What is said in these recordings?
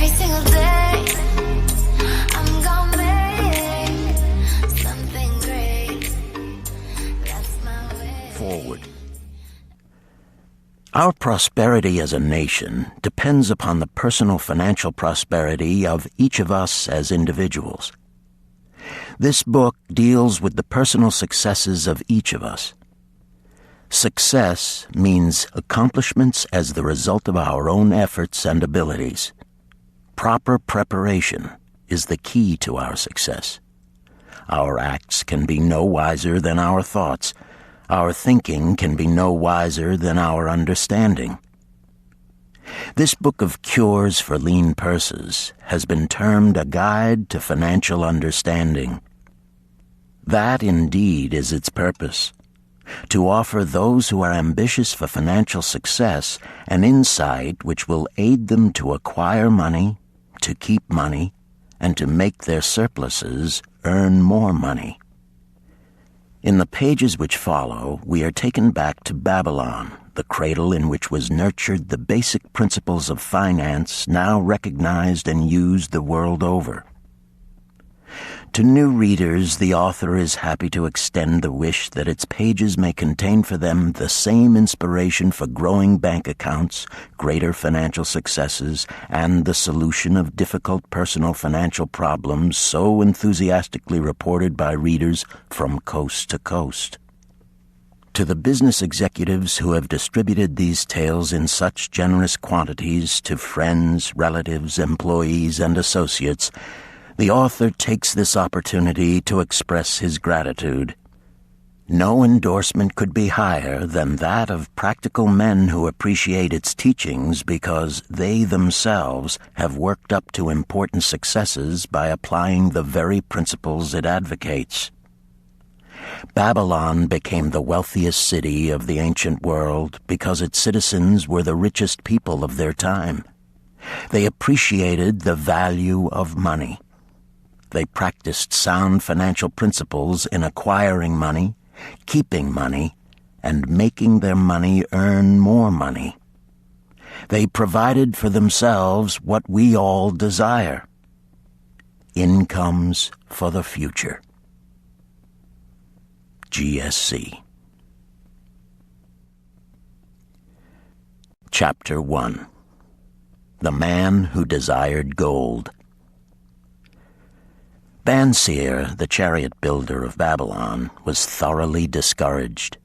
Every single day, I'm gonna make something great. That's my way. Forward. Our prosperity as a nation depends upon the personal financial prosperity of each of us as individuals. This book deals with the personal successes of each of us. Success means accomplishments as the result of our own efforts and abilities. Proper preparation is the key to our success. Our acts can be no wiser than our thoughts. Our thinking can be no wiser than our understanding. This book of cures for lean purses has been termed a guide to financial understanding. That indeed is its purpose, to offer those who are ambitious for financial success an insight which will aid them to acquire money, to keep money, and to make their surpluses earn more money. In the pages which follow, we are taken back to Babylon, the cradle in which was nurtured the basic principles of finance now recognized and used the world over. To new readers, the author is happy to extend the wish that its pages may contain for them the same inspiration for growing bank accounts, greater financial successes, and the solution of difficult personal financial problems so enthusiastically reported by readers from coast to coast. To the business executives who have distributed these tales in such generous quantities to friends, relatives, employees, and associates, the author takes this opportunity to express his gratitude. No endorsement could be higher than that of practical men who appreciate its teachings because they themselves have worked up to important successes by applying the very principles it advocates. Babylon became the wealthiest city of the ancient world because its citizens were the richest people of their time. They appreciated the value of money. They practiced sound financial principles in acquiring money, keeping money, and making their money earn more money. They provided for themselves what we all desire: incomes for the future. GSC. Chapter 1. The Man Who Desired Gold. Banseer, the chariot builder of Babylon, was thoroughly discouraged.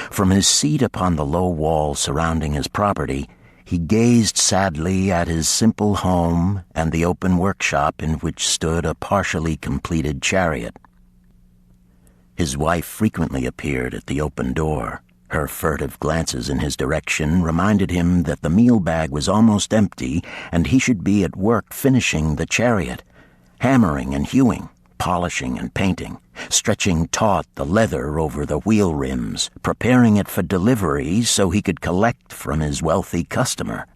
From his seat upon the low wall surrounding his property, he gazed sadly at his simple home and the open workshop in which stood a partially completed chariot. His wife frequently appeared at the open door. Her furtive glances in his direction reminded him that the meal bag was almost empty and he should be at work finishing the chariot, hammering and hewing, polishing and painting, stretching taut the leather over the wheel rims, preparing it for delivery so he could collect from his wealthy customer.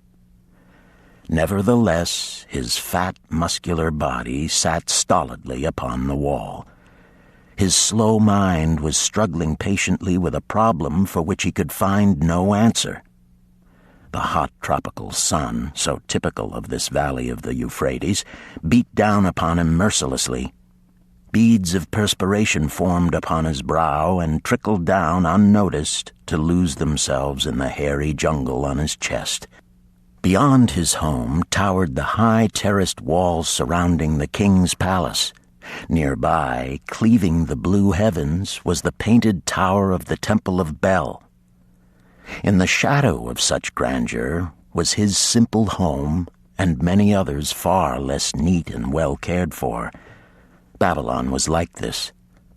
Nevertheless, his fat, muscular body sat stolidly upon the wall. His slow mind was struggling patiently with a problem for which he could find no answer. The hot tropical sun, so typical of this valley of the Euphrates, beat down upon him mercilessly. Beads of perspiration formed upon his brow and trickled down unnoticed to lose themselves in the hairy jungle on his chest. Beyond his home towered the high terraced walls surrounding the king's palace. Nearby, cleaving the blue heavens, was the painted tower of the Temple of Bel. In the shadow of such grandeur was his simple home and many others far less neat and well cared for. Babylon was like this,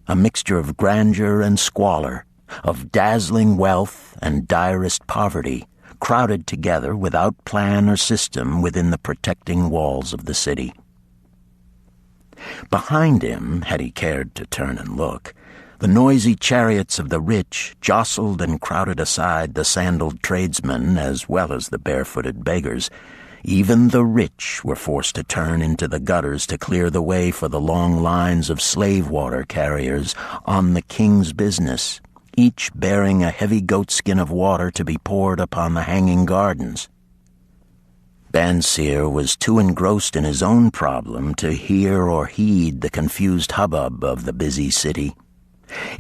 a mixture of grandeur and squalor, of dazzling wealth and direst poverty, crowded together without plan or system within the protecting walls of the city. Behind him, had he cared to turn and look, the noisy chariots of the rich jostled and crowded aside the sandaled tradesmen as well as the barefooted beggars. Even the rich were forced to turn into the gutters to clear the way for the long lines of slave water carriers on the king's business, each bearing a heavy goatskin of water to be poured upon the hanging gardens. Banseer was too engrossed in his own problem to hear or heed the confused hubbub of the busy city.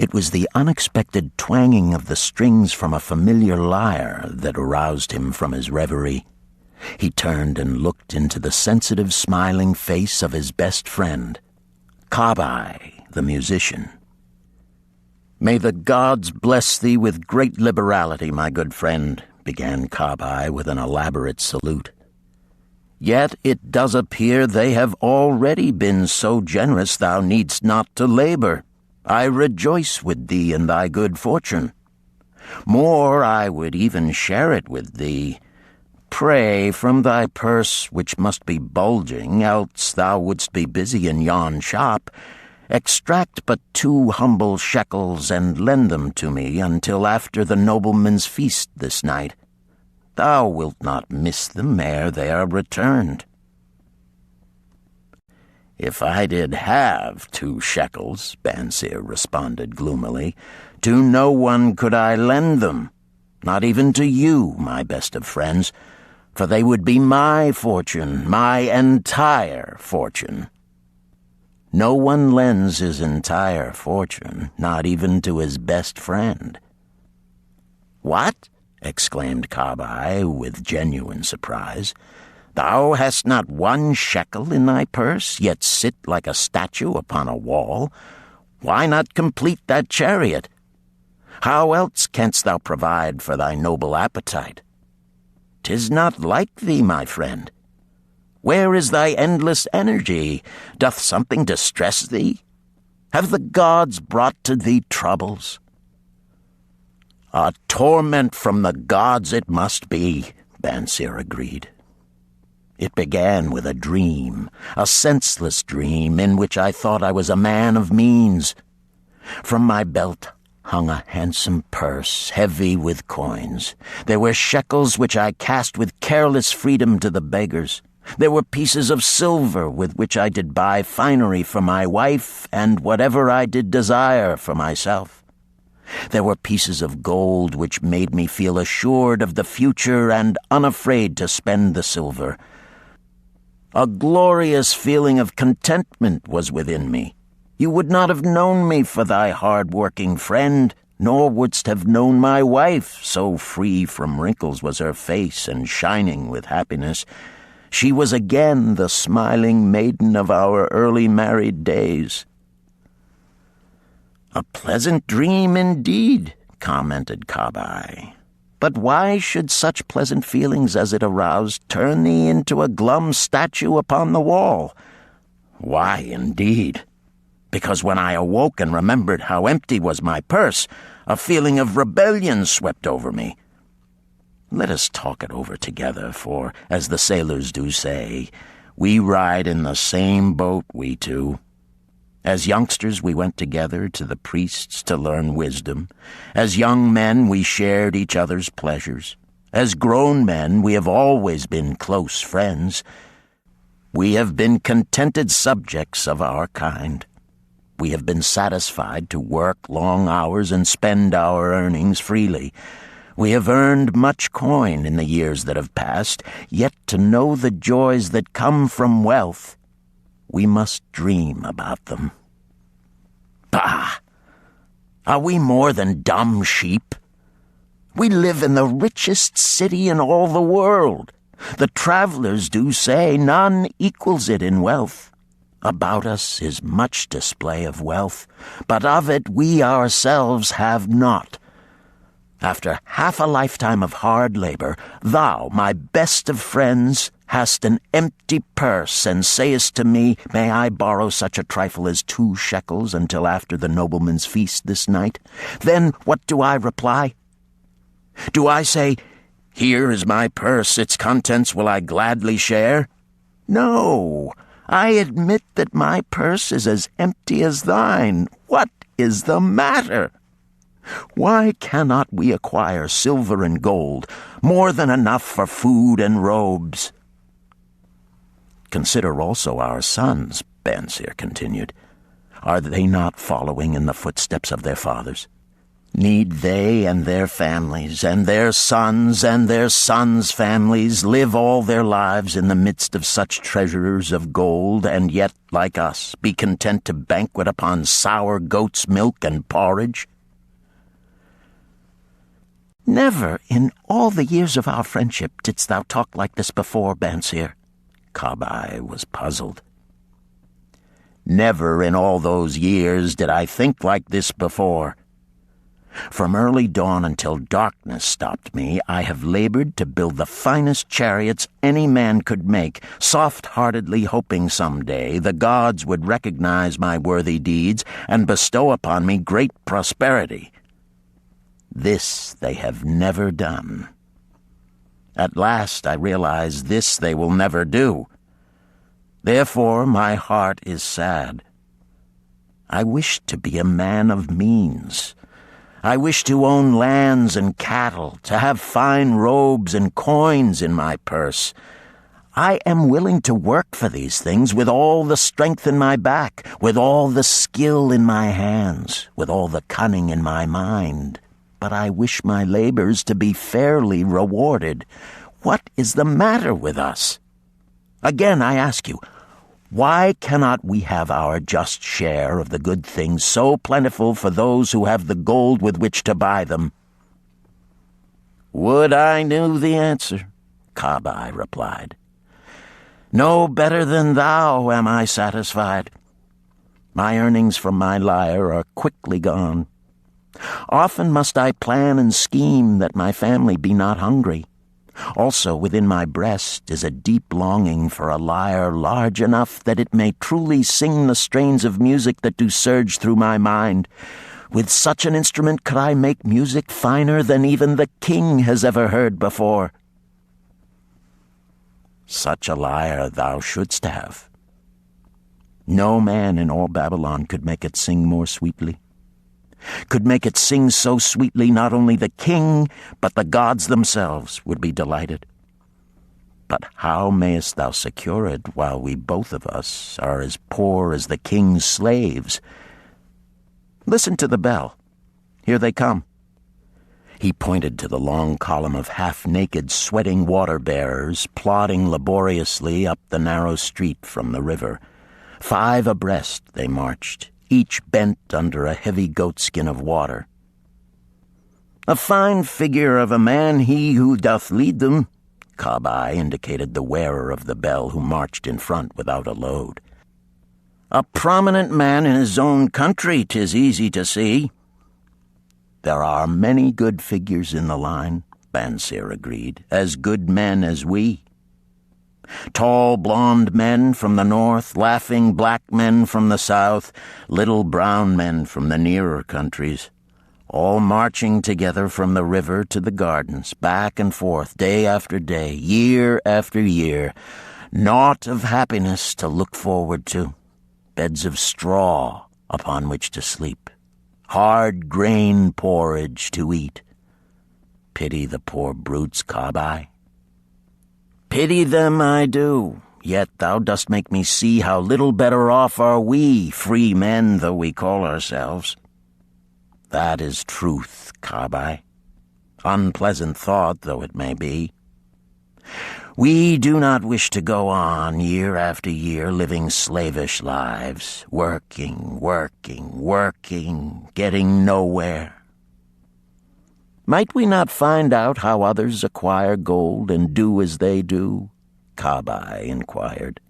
It was the unexpected twanging of the strings from a familiar lyre that aroused him from his reverie. He turned and looked into the sensitive, smiling face of his best friend, Kabai, the musician. "May the gods bless thee with great liberality, my good friend," began Kabai with an elaborate salute. "Yet it does appear they have already been so generous thou needst not to labor. I rejoice with thee in thy good fortune. More, I would even share it with thee. Pray, from thy purse, which must be bulging, else thou wouldst be busy in yon shop, extract but 2 humble shekels and lend them to me until after the nobleman's feast this night. Thou wilt not miss them ere they are returned." "If I did have 2 shekels," Banseer responded gloomily, "to no one could I lend them, not even to you, my best of friends, for they would be my fortune, my entire fortune." No one lends his entire fortune, not even to his best friend. "What?" exclaimed Kabai with genuine surprise. "Thou hast not 1 shekel in thy purse, yet sit like a statue upon a wall? Why not complete that chariot? How else canst thou provide for thy noble appetite? 'Tis not like thee, my friend. Where is thy endless energy? Doth something distress thee? Have the gods brought to thee troubles?" "A torment from the gods it must be," Banseer agreed. "It began with a dream, a senseless dream in which I thought I was a man of means. From my belt hung a handsome purse, heavy with coins. There were shekels which I cast with careless freedom to the beggars. There were pieces of silver with which I did buy finery for my wife and whatever I did desire for myself. There were pieces of gold which made me feel assured of the future and unafraid to spend the silver. A glorious feeling of contentment was within me. You would not have known me for thy hard-working friend, nor wouldst have known my wife, so free from wrinkles was her face and shining with happiness. She was again the smiling maiden of our early married days." "A pleasant dream indeed," commented Kabai. "But why should such pleasant feelings as it aroused turn thee into a glum statue upon the wall?" "Why, indeed? Because when I awoke and remembered how empty was my purse, a feeling of rebellion swept over me. Let us talk it over together, for, as the sailors do say, we ride in the same boat, we two. As youngsters we went together to the priests to learn wisdom. As young men we shared each other's pleasures. As grown men we have always been close friends. We have been contented subjects of our kind. We have been satisfied to work long hours and spend our earnings freely. We have earned much coin in the years that have passed, yet to know the joys that come from wealth, we must dream about them. Bah! Are we more than dumb sheep? We live in the richest city in all the world. The travelers do say none equals it in wealth. About us is much display of wealth, but of it we ourselves have not. After half a lifetime of hard labor, thou, my best of friends, hast an empty purse, and sayest to me, may I borrow such a trifle as 2 shekels until after the nobleman's feast this night? Then what do I reply? Do I say, here is my purse, its contents will I gladly share? No, I admit that my purse is as empty as thine. What is the matter? Why cannot we acquire silver and gold, more than enough for food and robes? Consider also our sons, Banseer continued. Are they not following in the footsteps of their fathers? Need they and their families and their sons' families live all their lives in the midst of such treasures of gold, and yet, like us, be content to banquet upon sour goat's milk and porridge? Never in all the years of our friendship didst thou talk like this before, Bansir. Kabai was puzzled. Never in all those years did I think like this before. From early dawn until darkness stopped me, I have labored to build the finest chariots any man could make, soft-heartedly hoping some day the gods would recognize my worthy deeds and bestow upon me great prosperity. This they have never done. At last I realize this they will never do. Therefore my heart is sad. I wish to be a man of means. I wish to own lands and cattle, to have fine robes and coins in my purse. I am willing to work for these things with all the strength in my back, with all the skill in my hands, with all the cunning in my mind. But I wish my labors to be fairly rewarded. What is the matter with us? Again, I ask you, why cannot we have our just share of the good things so plentiful for those who have the gold with which to buy them? Would I knew the answer, Kabai replied. No better than thou am I satisfied. My earnings from my lyre are quickly gone. Often must I plan and scheme that my family be not hungry. Also within my breast is a deep longing for a lyre large enough that it may truly sing the strains of music that do surge through my mind. With such an instrument could I make music finer than even the king has ever heard before. Such a lyre thou shouldst have. No man in all Babylon could make it sing more sweetly. Could make it sing so sweetly not only the king, but the gods themselves would be delighted. But how mayest thou secure it while we both of us are as poor as the king's slaves? Listen to the bell. Here they come. He pointed to the long column of half-naked, sweating water-bearers plodding laboriously up the narrow street from the river. 5 abreast they marched, each bent under a heavy goatskin of water. A fine figure of a man he who doth lead them, Kabai indicated the wearer of the bell who marched in front without a load. A prominent man in his own country, 'tis easy to see. There are many good figures in the line, Bansir agreed, as good men as we. Tall blond men from the north, laughing black men from the south, little brown men from the nearer countries, all marching together from the river to the gardens, back and forth, day after day, year after year, naught of happiness to look forward to, beds of straw upon which to sleep, hard grain porridge to eat. Pity the poor brutes, Kabai. Pity them I do, yet thou dost make me see how little better off are we, free men though we call ourselves. That is truth, Kabai, unpleasant thought though it may be. We do not wish to go on year after year living slavish lives, working, getting nowhere. Might we not find out how others acquire gold and do as they do? Kabai inquired.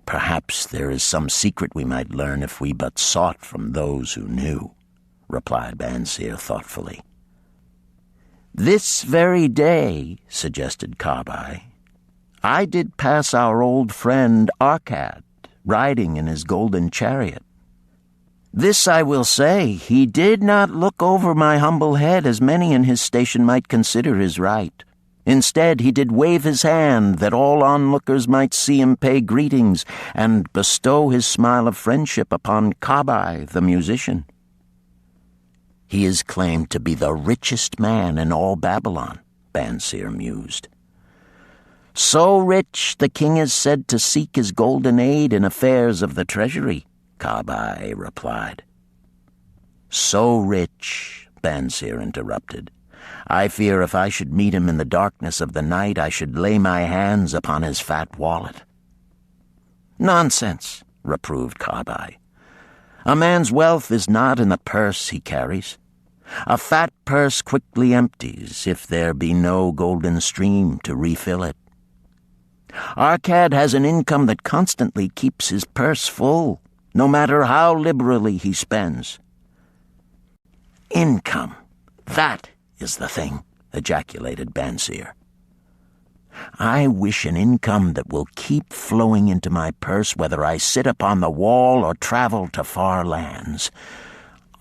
Perhaps there is some secret we might learn if we but sought from those who knew, replied Bansir thoughtfully. This very day, suggested Kabai, I did pass our old friend Arkad, riding in his golden chariot. This I will say, he did not look over my humble head as many in his station might consider his right. Instead, he did wave his hand that all onlookers might see him pay greetings and bestow his smile of friendship upon Kabai, the musician. He is claimed to be the richest man in all Babylon, Bansir mused. So rich, the king is said to seek his golden aid in affairs of the treasury, Kabai replied. So rich, Banseer interrupted, I fear if I should meet him in the darkness of the night, I should lay my hands upon his fat wallet. Nonsense, reproved Kabai. A man's wealth is not in the purse he carries. A fat purse quickly empties if there be no golden stream to refill it. Arkad has an income that constantly keeps his purse full, no matter how liberally he spends. Income, that is the thing, ejaculated Banseer. I wish an income that will keep flowing into my purse whether I sit upon the wall or travel to far lands.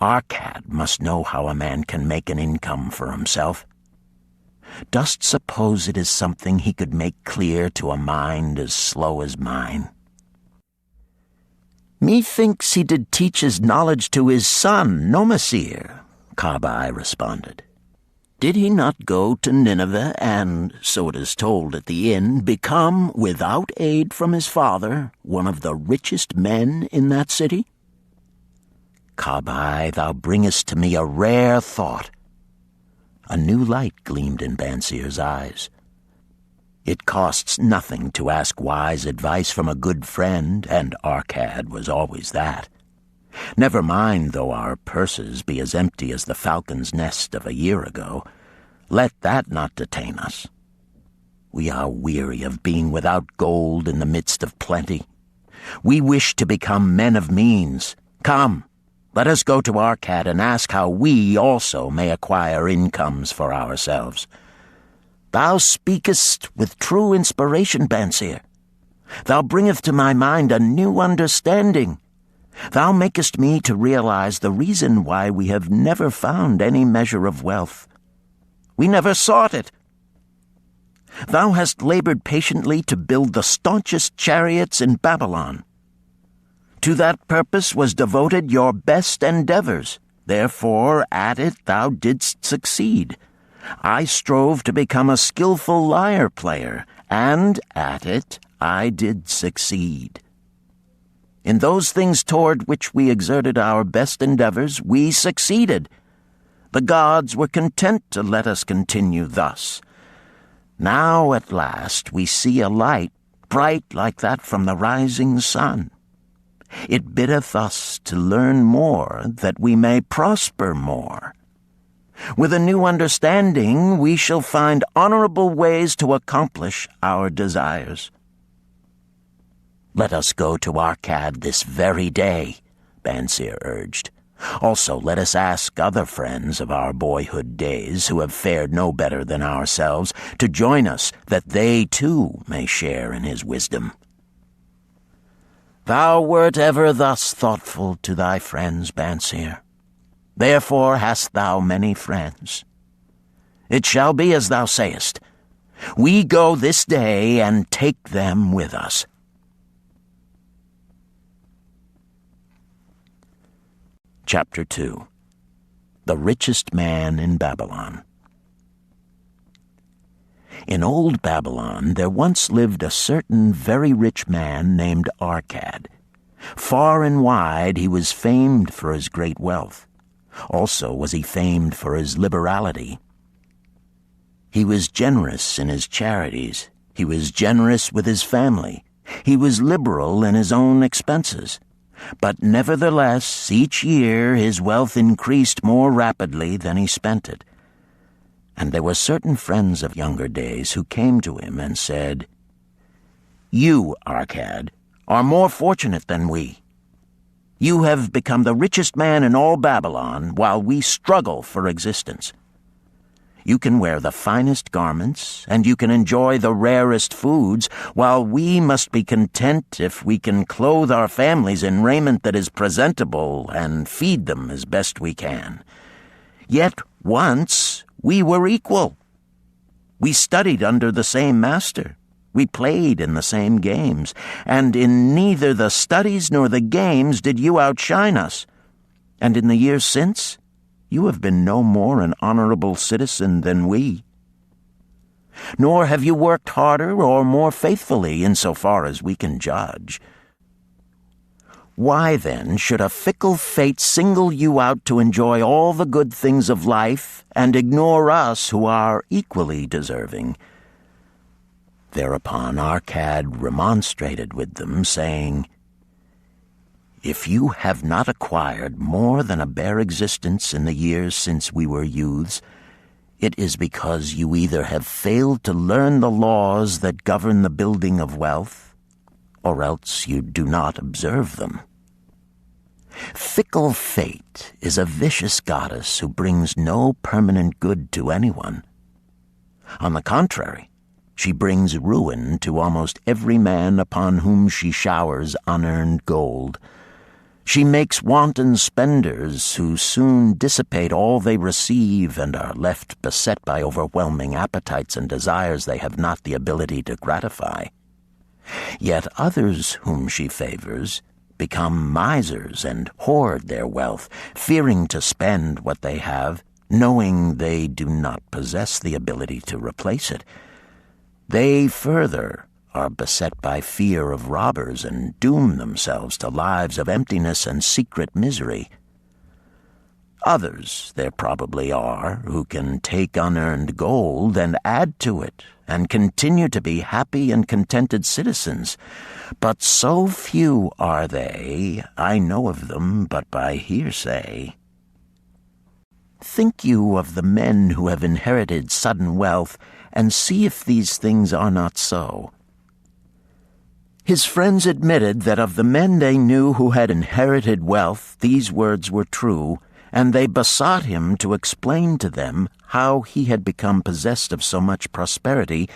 Arkad must know how a man can make an income for himself. Dost suppose it is something he could make clear to a mind as slow as mine? Methinks he did teach his knowledge to his son, Nomasir, Kabai responded. Did he not go to Nineveh and, so it is told at the inn, become, without aid from his father, one of the richest men in that city? Kabai, thou bringest to me a rare thought. A new light gleamed in Banseer's eyes. It costs nothing to ask wise advice from a good friend, and Arkad was always that. Never mind though our purses be as empty as the falcon's nest of a year ago. Let that not detain us. We are weary of being without gold in the midst of plenty. We wish to become men of means. Come, let us go to Arkad and ask how we also may acquire incomes for ourselves. Thou speakest with true inspiration, Banseer. Thou bringest to my mind a new understanding. Thou makest me to realize the reason why we have never found any measure of wealth. We never sought it. Thou hast labored patiently to build the staunchest chariots in Babylon. To that purpose was devoted your best endeavors. Therefore, at it thou didst succeed. I strove to become a skillful lyre player, and at it I did succeed. In those things toward which we exerted our best endeavors, we succeeded. The gods were content to let us continue thus. Now at last we see a light, bright like that from the rising sun. It biddeth us to learn more, that we may prosper more. With a new understanding, we shall find honorable ways to accomplish our desires. Let us go to Arkad this very day, Banseer urged. Also, let us ask other friends of our boyhood days who have fared no better than ourselves to join us, that they too may share in his wisdom. Thou wert ever thus thoughtful to thy friends, Banseer. Therefore hast thou many friends. It shall be as thou sayest. We go this day and take them with us. Chapter 2. The Richest Man in Babylon. In old Babylon there once lived a certain very rich man named Arkad. Far and wide he was famed for his great wealth. Also was he famed for his liberality. He was generous in his charities. He was generous with his family. He was liberal in his own expenses. But nevertheless, each year his wealth increased more rapidly than he spent it. And there were certain friends of younger days who came to him and said, You, Arkad, are more fortunate than we. You have become the richest man in all Babylon, while we struggle for existence. You can wear the finest garments, and you can enjoy the rarest foods, while we must be content if we can clothe our families in raiment that is presentable and feed them as best we can. Yet once we were equal. We studied under the same master. We played in the same games, and in neither the studies nor the games did you outshine us. And in the years since, you have been no more an honorable citizen than we. Nor have you worked harder or more faithfully insofar as we can judge. Why, then, should a fickle fate single you out to enjoy all the good things of life and ignore us who are equally deserving?" Thereupon Arcad remonstrated with them, saying, "If you have not acquired more than a bare existence in the years since we were youths, it is because you either have failed to learn the laws that govern the building of wealth, or else you do not observe them. Fickle fate is a vicious goddess who brings no permanent good to anyone. On the contrary, she brings ruin to almost every man upon whom she showers unearned gold. She makes wanton spenders who soon dissipate all they receive and are left beset by overwhelming appetites and desires they have not the ability to gratify. Yet others whom she favors become misers and hoard their wealth, fearing to spend what they have, knowing they do not possess the ability to replace it. They further are beset by fear of robbers and doom themselves to lives of emptiness and secret misery. Others there probably are who can take unearned gold and add to it and continue to be happy and contented citizens. But so few are they, I know of them but by hearsay. Think you of the men who have inherited sudden wealth, and see if these things are not so." His friends admitted that of the men they knew who had inherited wealth, these words were true, and they besought him to explain to them how he had become possessed of so much prosperity,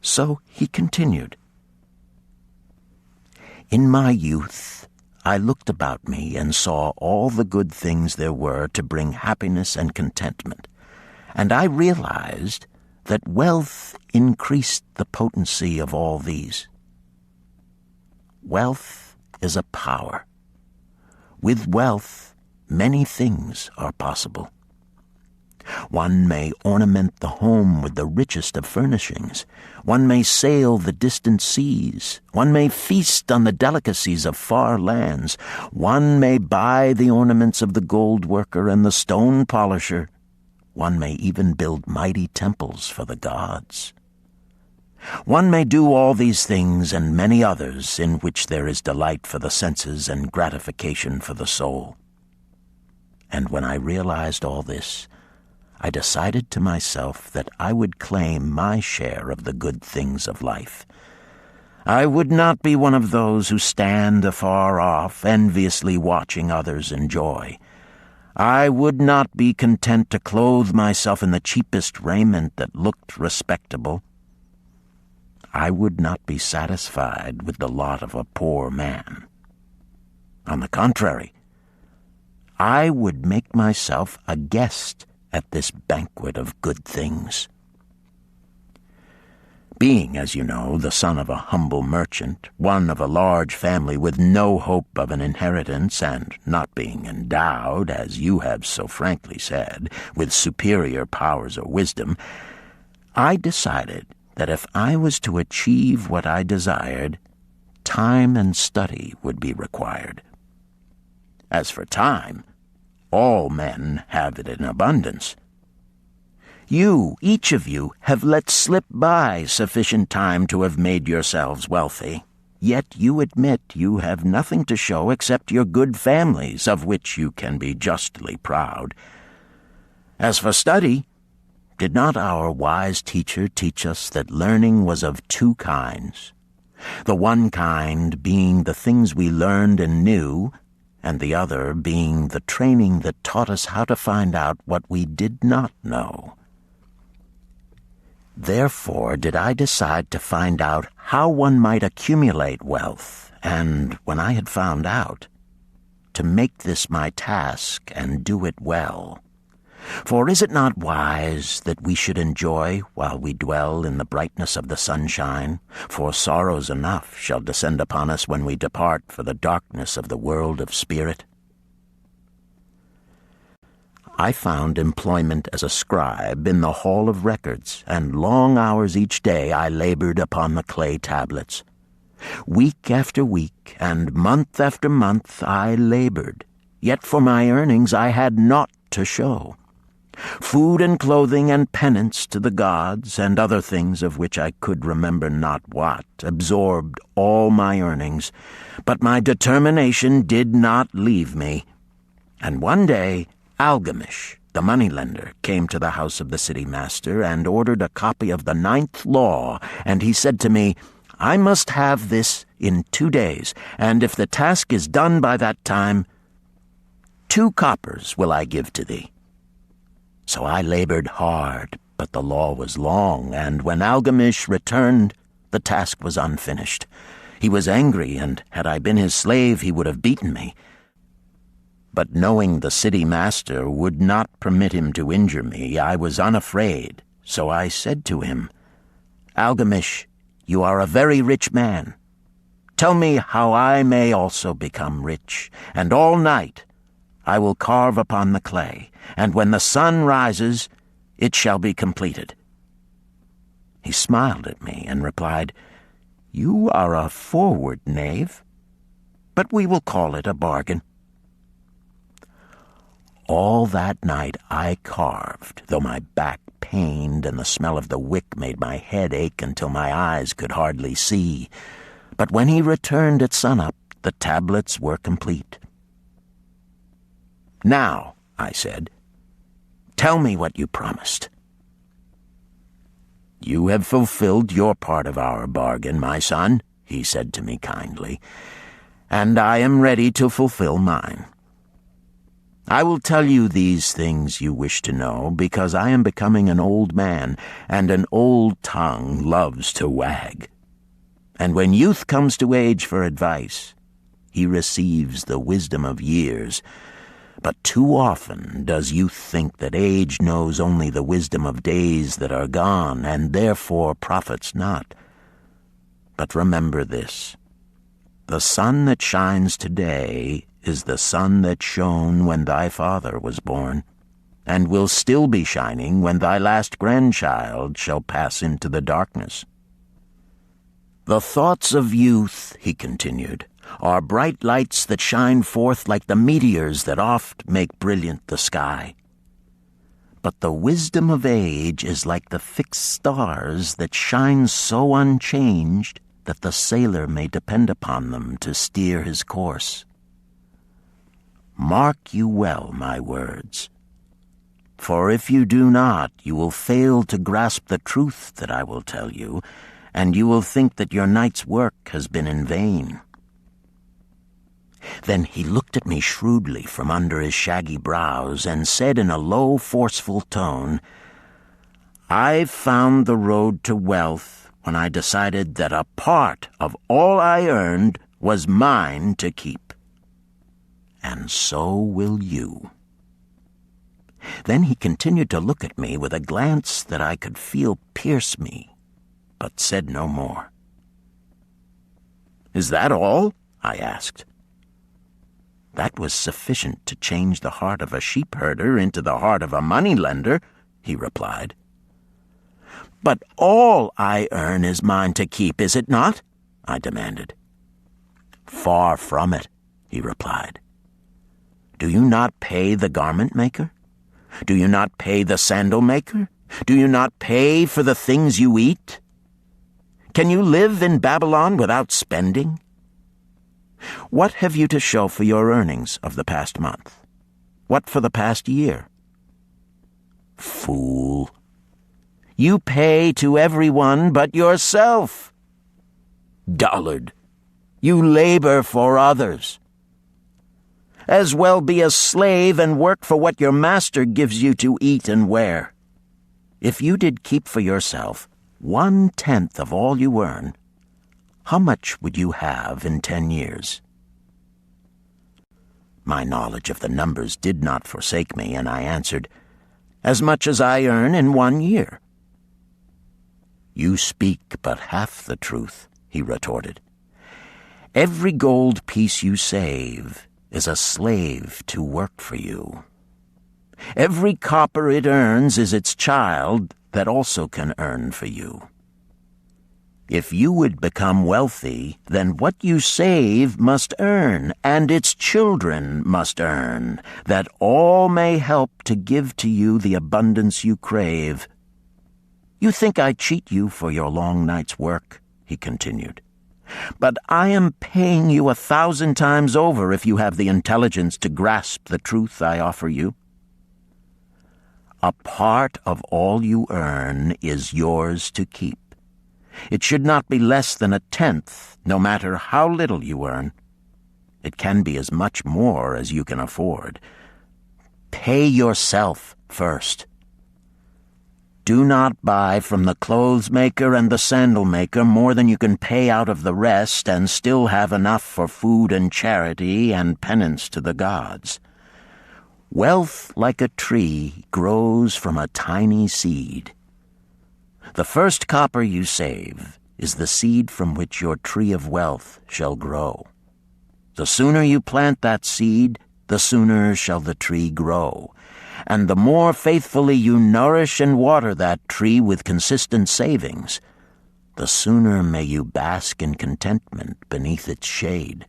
so he continued. "In my youth, I looked about me and saw all the good things there were to bring happiness and contentment, and I realized that wealth increased the potency of all these. Wealth is a power. With wealth, many things are possible. One may ornament the home with the richest of furnishings. One may sail the distant seas. One may feast on the delicacies of far lands. One may buy the ornaments of the gold worker and the stone polisher. One may even build mighty temples for the gods. One may do all these things and many others in which there is delight for the senses and gratification for the soul. And when I realized all this, I decided to myself that I would claim my share of the good things of life. I would not be one of those who stand afar off, enviously watching others enjoy. I would not be content to clothe myself in the cheapest raiment that looked respectable. I would not be satisfied with the lot of a poor man. On the contrary, I would make myself a guest at this banquet of good things. Being, as you know, the son of a humble merchant, one of a large family with no hope of an inheritance, and not being endowed, as you have so frankly said, with superior powers or wisdom, I decided that if I was to achieve what I desired, time and study would be required. As for time, all men have it in abundance. You, each of you, have let slip by sufficient time to have made yourselves wealthy. Yet you admit you have nothing to show except your good families, of which you can be justly proud. As for study, did not our wise teacher teach us that learning was of two kinds? The one kind being the things we learned and knew, and the other being the training that taught us how to find out what we did not know. Therefore did I decide to find out how one might accumulate wealth, and when I had found out, to make this my task and do it well. For is it not wise that we should enjoy while we dwell in the brightness of the sunshine? For sorrows enough shall descend upon us when we depart for the darkness of the world of spirit. I found employment as a scribe in the hall of records, and long hours each day I labored upon the clay tablets. Week after week and month after month I labored, yet for my earnings I had naught to show. Food and clothing and penance to the gods and other things of which I could remember not what absorbed all my earnings, but my determination did not leave me. And one day Algamish, the moneylender, came to the house of the city master and ordered a copy of the 9th law, and he said to me, "I must have this in 2 days, and if the task is done by that time, 2 coppers will I give to thee." So I labored hard, but the law was long, and when Algamish returned, the task was unfinished. He was angry, and had I been his slave, he would have beaten me. But knowing the city master would not permit him to injure me, I was unafraid, so I said to him, "Algamish, you are a very rich man. Tell me how I may also become rich, and all night I will carve upon the clay, and when the sun rises, it shall be completed." He smiled at me and replied, "You are a forward knave, but we will call it a bargain." All that night I carved, though my back pained and the smell of the wick made my head ache until my eyes could hardly see. But when he returned at sunup, the tablets were complete. "Now," I said, "tell me what you promised." "You have fulfilled your part of our bargain, my son," he said to me kindly, "and I am ready to fulfill mine. I will tell you these things you wish to know because I am becoming an old man, and an old tongue loves to wag. And when youth comes to age for advice, he receives the wisdom of years. But too often does youth think that age knows only the wisdom of days that are gone, and therefore profits not. But remember this: the sun that shines today is the sun that shone when thy father was born, and will still be shining when thy last grandchild shall pass into the darkness. The thoughts of youth," he continued, "are bright lights that shine forth like the meteors that oft make brilliant the sky. But the wisdom of age is like the fixed stars that shine so unchanged that the sailor may depend upon them to steer his course. Mark you well my words, for if you do not, you will fail to grasp the truth that I will tell you, and you will think that your night's work has been in vain." Then he looked at me shrewdly from under his shaggy brows and said in a low, forceful tone, "I found the road to wealth when I decided that a part of all I earned was mine to keep. And so will you." Then he continued to look at me with a glance that I could feel pierce me, but said no more. "Is that all?" I asked. "That was sufficient to change the heart of a sheepherder into the heart of a moneylender," he replied. "But all I earn is mine to keep, is it not?" I demanded. "Far from it," he replied. "Do you not pay the garment maker? Do you not pay the sandal maker? Do you not pay for the things you eat? Can you live in Babylon without spending? What have you to show for your earnings of the past month? What for the past year? Fool! You pay to everyone but yourself. Dullard! You labor for others. As well be a slave and work for what your master gives you to eat and wear. If you did keep for yourself 1/10 of all you earn, how much would you have in 10 years? My knowledge of the numbers did not forsake me, and I answered, "As much as I earn in 1 year." "You speak but half the truth," he retorted. "Every gold piece you save is a slave to work for you. Every copper it earns is its child that also can earn for you. If you would become wealthy, then what you save must earn, and its children must earn, that all may help to give to you the abundance you crave. You think I cheat you for your long night's work, he continued. But I am paying you 1,000 times over if you have the intelligence to grasp the truth I offer you. A part of all you earn is yours to keep. It should not be less than 1/10, no matter how little you earn. It can be as much more as you can afford. Pay yourself first. Do not buy from the clothes maker and the sandal maker more than you can pay out of the rest and still have enough for food and charity and penance to the gods. Wealth, like a tree, grows from a tiny seed. The first copper you save is the seed from which your tree of wealth shall grow. The sooner you plant that seed, the sooner shall the tree grow. And the more faithfully you nourish and water that tree with consistent savings, the sooner may you bask in contentment beneath its shade.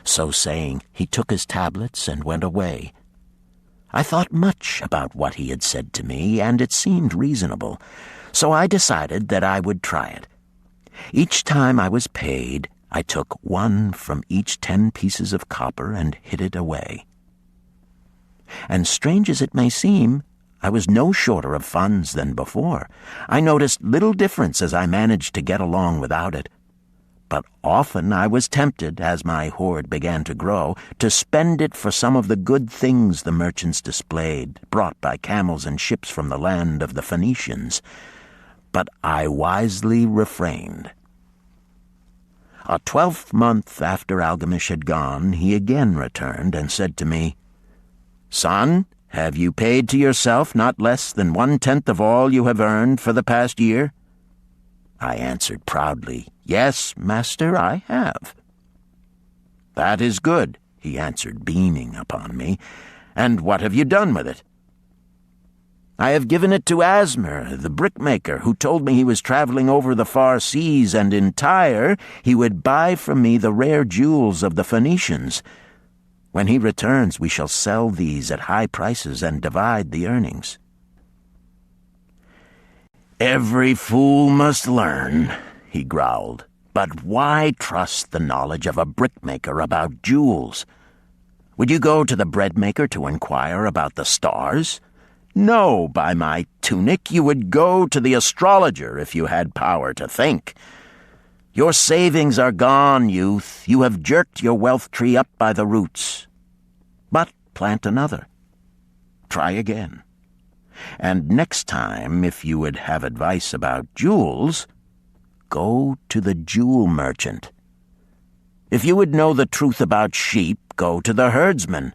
So saying, he took his tablets and went away. I thought much about what he had said to me, and it seemed reasonable, so I decided that I would try it. Each time I was paid, I took 1 from each 10 pieces of copper and hid it away. And strange as it may seem, I was no shorter of funds than before. I noticed little difference as I managed to get along without it. But often I was tempted, as my hoard began to grow, to spend it for some of the good things the merchants displayed, brought by camels and ships from the land of the Phoenicians. But I wisely refrained. A 12th month after Algamish had gone, he again returned and said to me, "Son, have you paid to yourself not less than 1/10 of all you have earned for the past year?" I answered proudly, "Yes, master, I have." "That is good," he answered, beaming upon me. "And what have you done with it?" "I have given it to Asmer, the brickmaker, who told me he was traveling over the far seas, and in Tyre he would buy from me the rare jewels of the Phoenicians. When he returns, we shall sell these at high prices and divide the earnings." "Every fool must learn," he growled. "But why trust the knowledge of a brickmaker about jewels? Would you go to the breadmaker to inquire about the stars? No, by my tunic, you would go to the astrologer if you had power to think. Your savings are gone, youth. You have jerked your wealth tree up by the roots. But plant another. Try again. And next time, if you would have advice about jewels, go to the jewel merchant. If you would know the truth about sheep, go to the herdsman.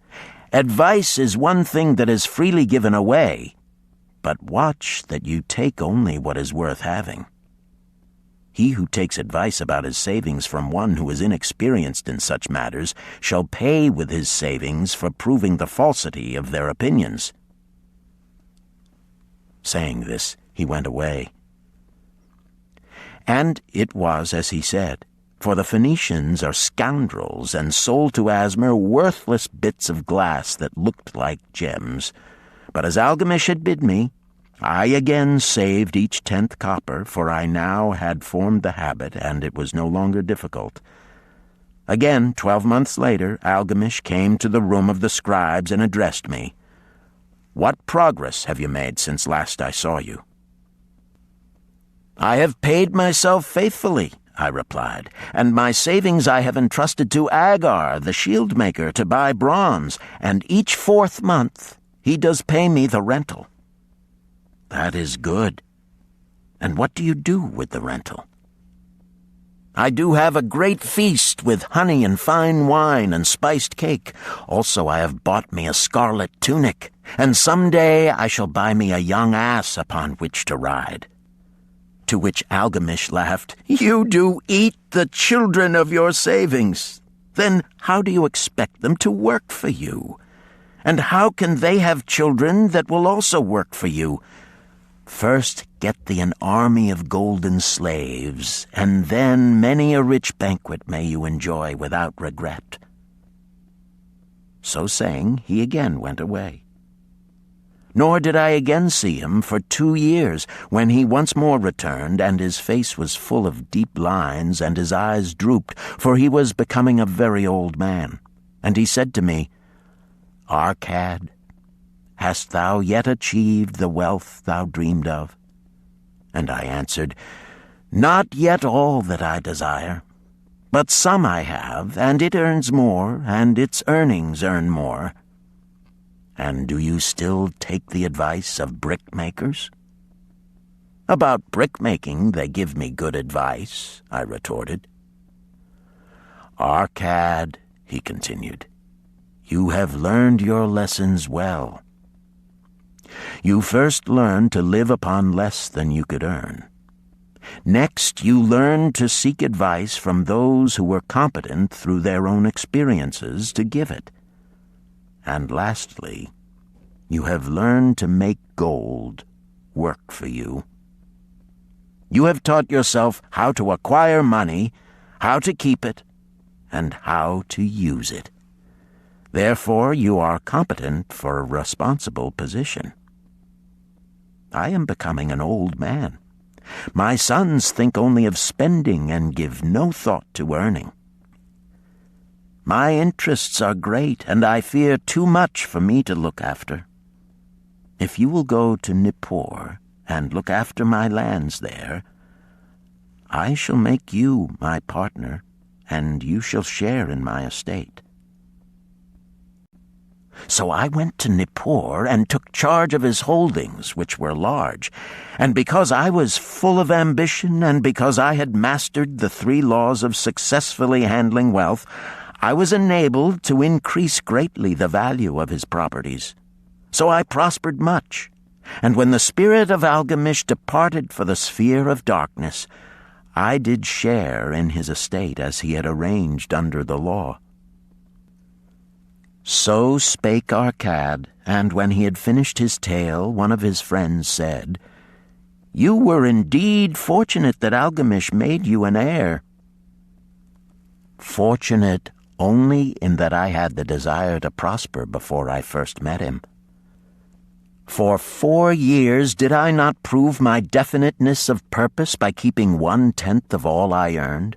Advice is one thing that is freely given away, but watch that you take only what is worth having. He who takes advice about his savings from one who is inexperienced in such matters shall pay with his savings for proving the falsity of their opinions." Saying this, he went away. And it was as he said, for the Phoenicians are scoundrels and sold to Asmer worthless bits of glass that looked like gems. But as Algamish had bid me, I again saved each 10th copper, for I now had formed the habit, and it was no longer difficult. Again, 12 months later, Algamish came to the room of the scribes and addressed me. "What progress have you made since last I saw you?" "I have paid myself faithfully," I replied, "and my savings I have entrusted to Agar, the shield-maker, to buy bronze, and each 4th month he does pay me the rental." "That is good. And what do you do with the rental?" "I do have a great feast with honey and fine wine and spiced cake. Also I have bought me a scarlet tunic, and some day I shall buy me a young ass upon which to ride." To which Algamish laughed, "You do eat the children of your savings. Then how do you expect them to work for you? And how can they have children that will also work for you? First get thee an army of golden slaves, and then many a rich banquet may you enjoy without regret." So saying, he again went away. Nor did I again see him for 2 years, when he once more returned, and his face was full of deep lines, and his eyes drooped, for he was becoming a very old man. And he said to me, "Arcad, hast thou yet achieved the wealth thou dreamed of?" And I answered, "Not yet all that I desire, but some I have, and it earns more, and its earnings earn more." "And do you still take the advice of brickmakers?" "About brickmaking they give me good advice," I retorted. "Arcad," he continued, "you have learned your lessons well. You first learned to live upon less than you could earn. Next, you learned to seek advice from those who were competent through their own experiences to give it. And lastly, you have learned to make gold work for you. You have taught yourself how to acquire money, how to keep it, and how to use it. Therefore, you are competent for a responsible position. I am becoming an old man. My sons think only of spending and give no thought to earning. My interests are great, and I fear too much for me to look after. If you will go to Nippur and look after my lands there, I shall make you my partner, and you shall share in my estate." So I went to Nippur and took charge of his holdings, which were large, and because I was full of ambition and because I had mastered the 3 laws of successfully handling wealth, I was enabled to increase greatly the value of his properties. So I prospered much, and when the spirit of Algamish departed for the sphere of darkness, I did share in his estate as he had arranged under the law. So spake Arcad, and when he had finished his tale, one of his friends said, "You were indeed fortunate that Algamish made you an heir." "Fortunate only in that I had the desire to prosper before I first met him. For 4 years did I not prove my definiteness of purpose by keeping 1/10 of all I earned?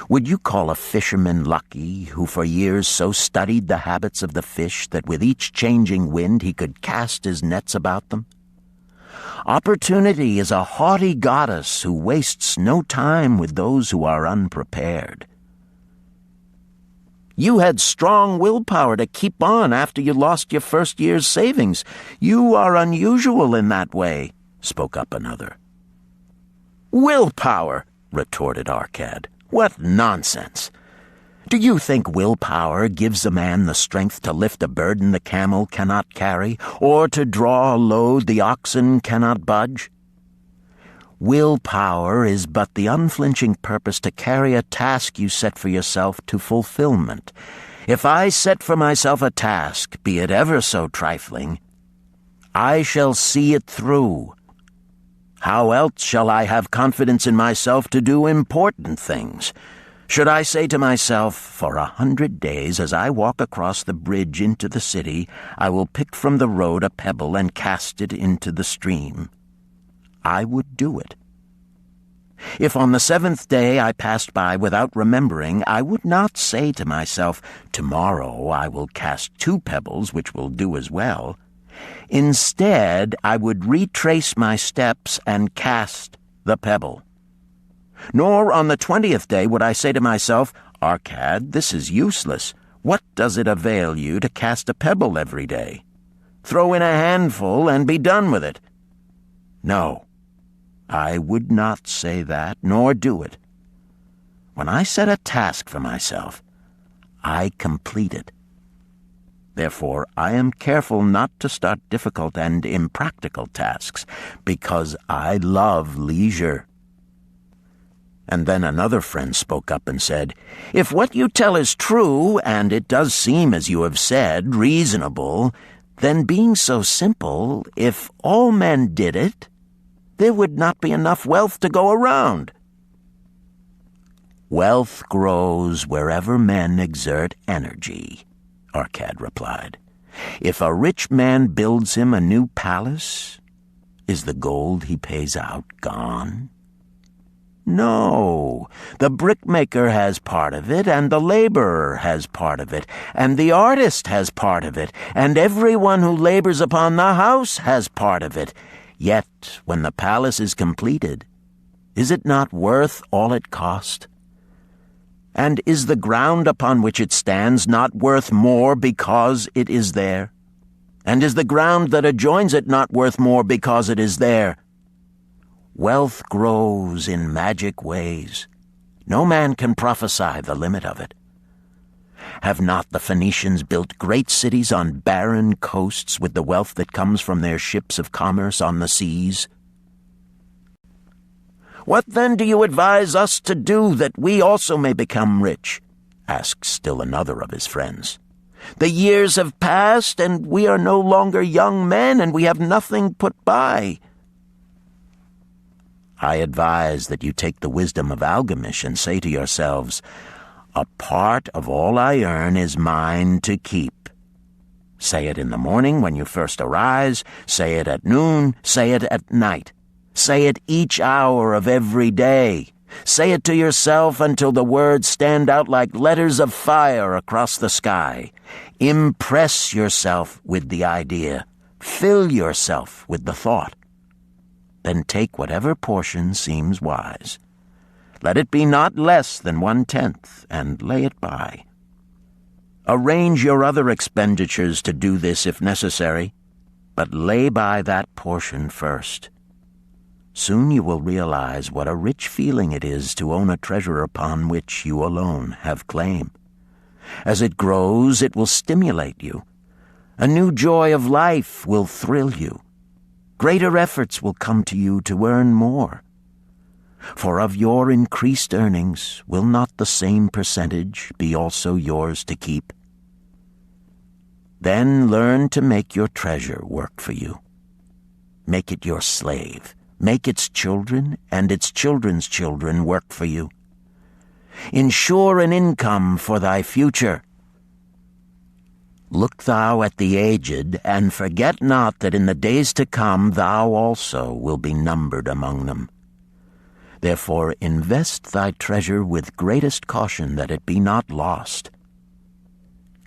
Would you call a fisherman lucky who for years so studied the habits of the fish that with each changing wind he could cast his nets about them? Opportunity is a haughty goddess who wastes no time with those who are unprepared. You had strong willpower to keep on after you lost your first year's savings. You are unusual in that way," spoke up another. "Willpower," retorted Arcad. "What nonsense! Do you think willpower gives a man the strength to lift a burden the camel cannot carry, or to draw a load the oxen cannot budge? Willpower is but the unflinching purpose to carry a task you set for yourself to fulfillment. If I set for myself a task, be it ever so trifling, I shall see it through. How else shall I have confidence in myself to do important things? Should I say to myself, for 100 days as I walk across the bridge into the city, I will pick from the road a pebble and cast it into the stream? I would do it. If on the 7th day I passed by without remembering, I would not say to myself, tomorrow I will cast 2 pebbles which will do as well. Instead, I would retrace my steps and cast the pebble. Nor on the 20th day would I say to myself, Arcad, this is useless. What does it avail you to cast a pebble every day? Throw in a handful and be done with it. No, I would not say that, nor do it. When I set a task for myself, I complete it. Therefore, I am careful not to start difficult and impractical tasks, because I love leisure. And then another friend spoke up and said, If what you tell is true, and it does seem, as you have said, reasonable, Then being so simple, if all men did it, there would not be enough wealth to go around. Wealth grows wherever men exert energy, Arcad replied. If a rich man builds him a new palace, is the gold he pays out gone? No, the brickmaker has part of it, and the laborer has part of it, and the artist has part of it, and everyone who labors upon the house has part of it. Yet, when the palace is completed, is it not worth all it cost? And is the ground upon which it stands not worth more because it is there? And is the ground that adjoins it not worth more because it is there? Wealth grows in magic ways. No man can prophesy the limit of it. Have not the Phoenicians built great cities on barren coasts with the wealth that comes from their ships of commerce on the seas? What then do you advise us to do that we also may become rich? Asked still another of his friends. The years have passed, and we are no longer young men, and we have nothing put by. I advise that you take the wisdom of Algamish and say to yourselves, a part of all I earn is mine to keep. Say it in the morning when you first arise, say it at noon, say it at night. Say it each hour of every day. Say it to yourself until the words stand out like letters of fire across the sky. Impress yourself with the idea. Fill yourself with the thought. Then take whatever portion seems wise. Let it be not less than 1/10, and lay it by. Arrange your other expenditures to do this if necessary, but lay by that portion first. Soon you will realize what a rich feeling it is to own a treasure upon which you alone have claim. As it grows, it will stimulate you. A new joy of life will thrill you. Greater efforts will come to you to earn more. For of your increased earnings, will not the same percentage be also yours to keep? Then learn to make your treasure work for you. Make it your slave. Make its children and its children's children work for you. Ensure an income for thy future. Look thou at the aged, and forget not that in the days to come thou also will be numbered among them. Therefore invest thy treasure with greatest caution that it be not lost.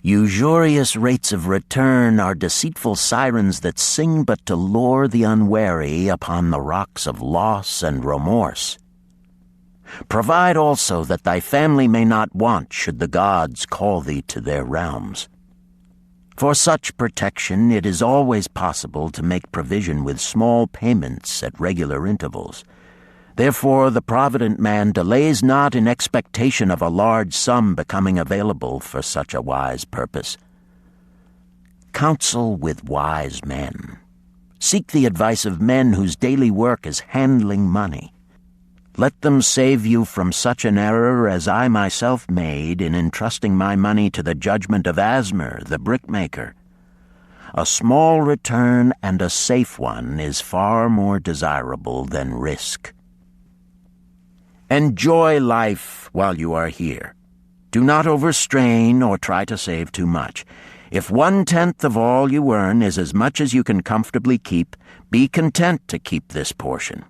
Usurious rates of return are deceitful sirens that sing but to lure the unwary upon the rocks of loss and remorse. Provide also that thy family may not want should the gods call thee to their realms. For such protection it is always possible to make provision with small payments at regular intervals. Therefore the provident man delays not in expectation of a large sum becoming available for such a wise purpose. Counsel with wise men. Seek the advice of men whose daily work is handling money. Let them save you from such an error as I myself made in entrusting my money to the judgment of Asmer, the brickmaker. A small return and a safe one is far more desirable than risk. Enjoy life while you are here. Do not overstrain or try to save too much. If 1/10 of all you earn is as much as you can comfortably keep, be content to keep this portion.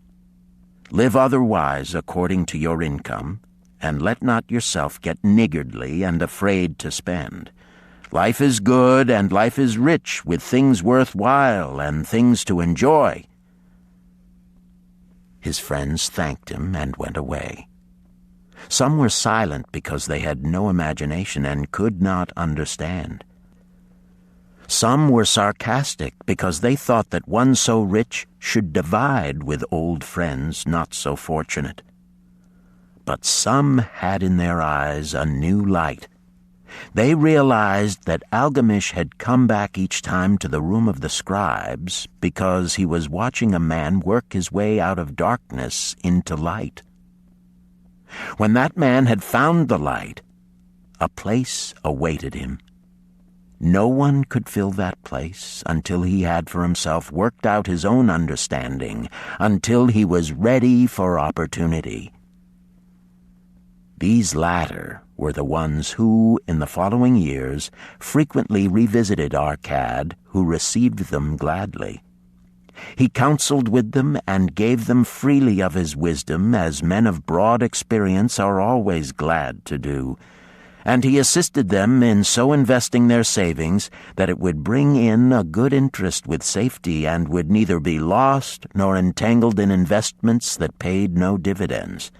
Live otherwise according to your income, and let not yourself get niggardly and afraid to spend. Life is good, and life is rich with things worthwhile and things to enjoy. His friends thanked him and went away. Some were silent because they had no imagination and could not understand. Some were sarcastic because they thought that one so rich should divide with old friends not so fortunate. But some had in their eyes a new light. They realized that Algamish had come back each time to the room of the scribes because he was watching a man work his way out of darkness into light. When that man had found the light, a place awaited him. No one could fill that place until he had for himself worked out his own understanding, until he was ready for opportunity. These latter were the ones who, in the following years, frequently revisited Arcad, who received them gladly. He counseled with them and gave them freely of his wisdom, as men of broad experience are always glad to do, and he assisted them in so investing their savings that it would bring in a good interest with safety and would neither be lost nor entangled in investments that paid no dividends.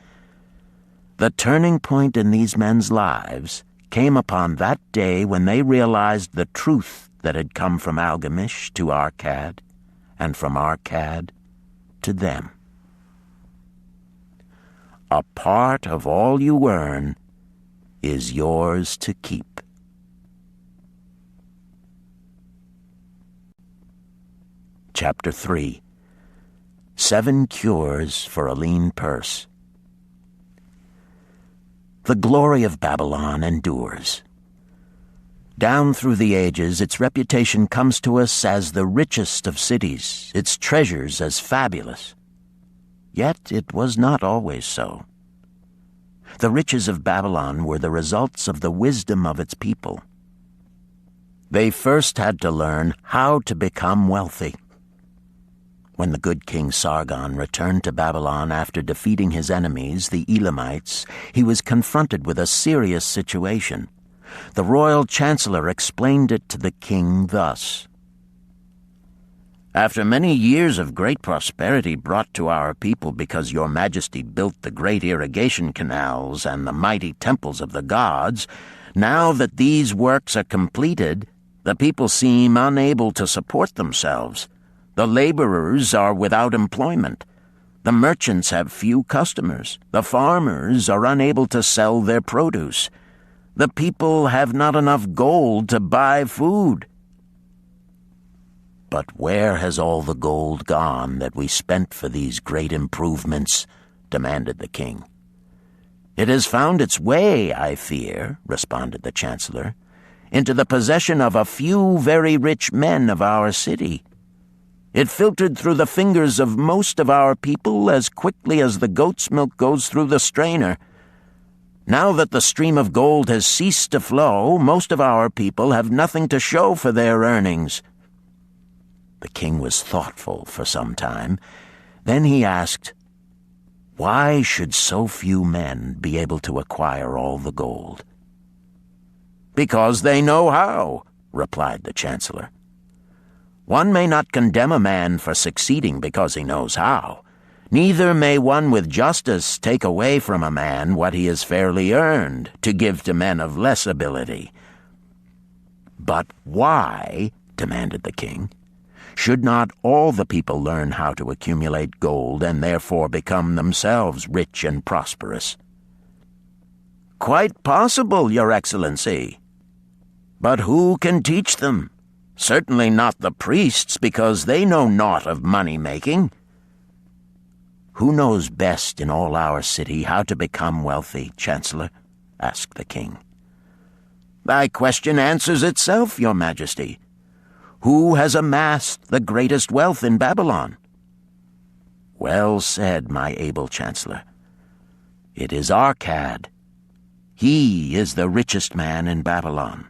The turning point in these men's lives came upon that day when they realized the truth that had come from Algamish to Arcad, and from Arcad to them. A part of all you earn is yours to keep. Chapter 3. 7 Cures for a Lean Purse. The glory of Babylon endures. Down through the ages, its reputation comes to us as the richest of cities, its treasures as fabulous. Yet it was not always so. The riches of Babylon were the results of the wisdom of its people. They first had to learn how to become wealthy. When the good King Sargon returned to Babylon after defeating his enemies, the Elamites, he was confronted with a serious situation. The royal chancellor explained it to the king thus: "After many years of great prosperity brought to our people because your majesty built the great irrigation canals and the mighty temples of the gods, now that these works are completed, the people seem unable to support themselves. The laborers are without employment. The merchants have few customers. The farmers are unable to sell their produce. The people have not enough gold to buy food." "But where has all the gold gone that we spent for these great improvements?" demanded the king. "It has found its way, I fear," responded the chancellor, "into the possession of a few very rich men of our city. It filtered through the fingers of most of our people as quickly as the goat's milk goes through the strainer. Now that the stream of gold has ceased to flow, most of our people have nothing to show for their earnings." The king was thoughtful for some time. Then he asked, "Why should so few men be able to acquire all the gold?" "Because they know how," replied the chancellor. "One may not condemn a man for succeeding because he knows how. Neither may one with justice take away from a man what he has fairly earned to give to men of less ability." "But why," demanded the king, "should not all the people learn how to accumulate gold and therefore become themselves rich and prosperous?" "Quite possible, Your Excellency. But who can teach them? Certainly not the priests, because they know naught of money-making." "Who knows best in all our city how to become wealthy, Chancellor?" asked the king. "Thy question answers itself, Your Majesty. Who has amassed the greatest wealth in Babylon?" "Well said, my able chancellor. It is Arcad. He is the richest man in Babylon.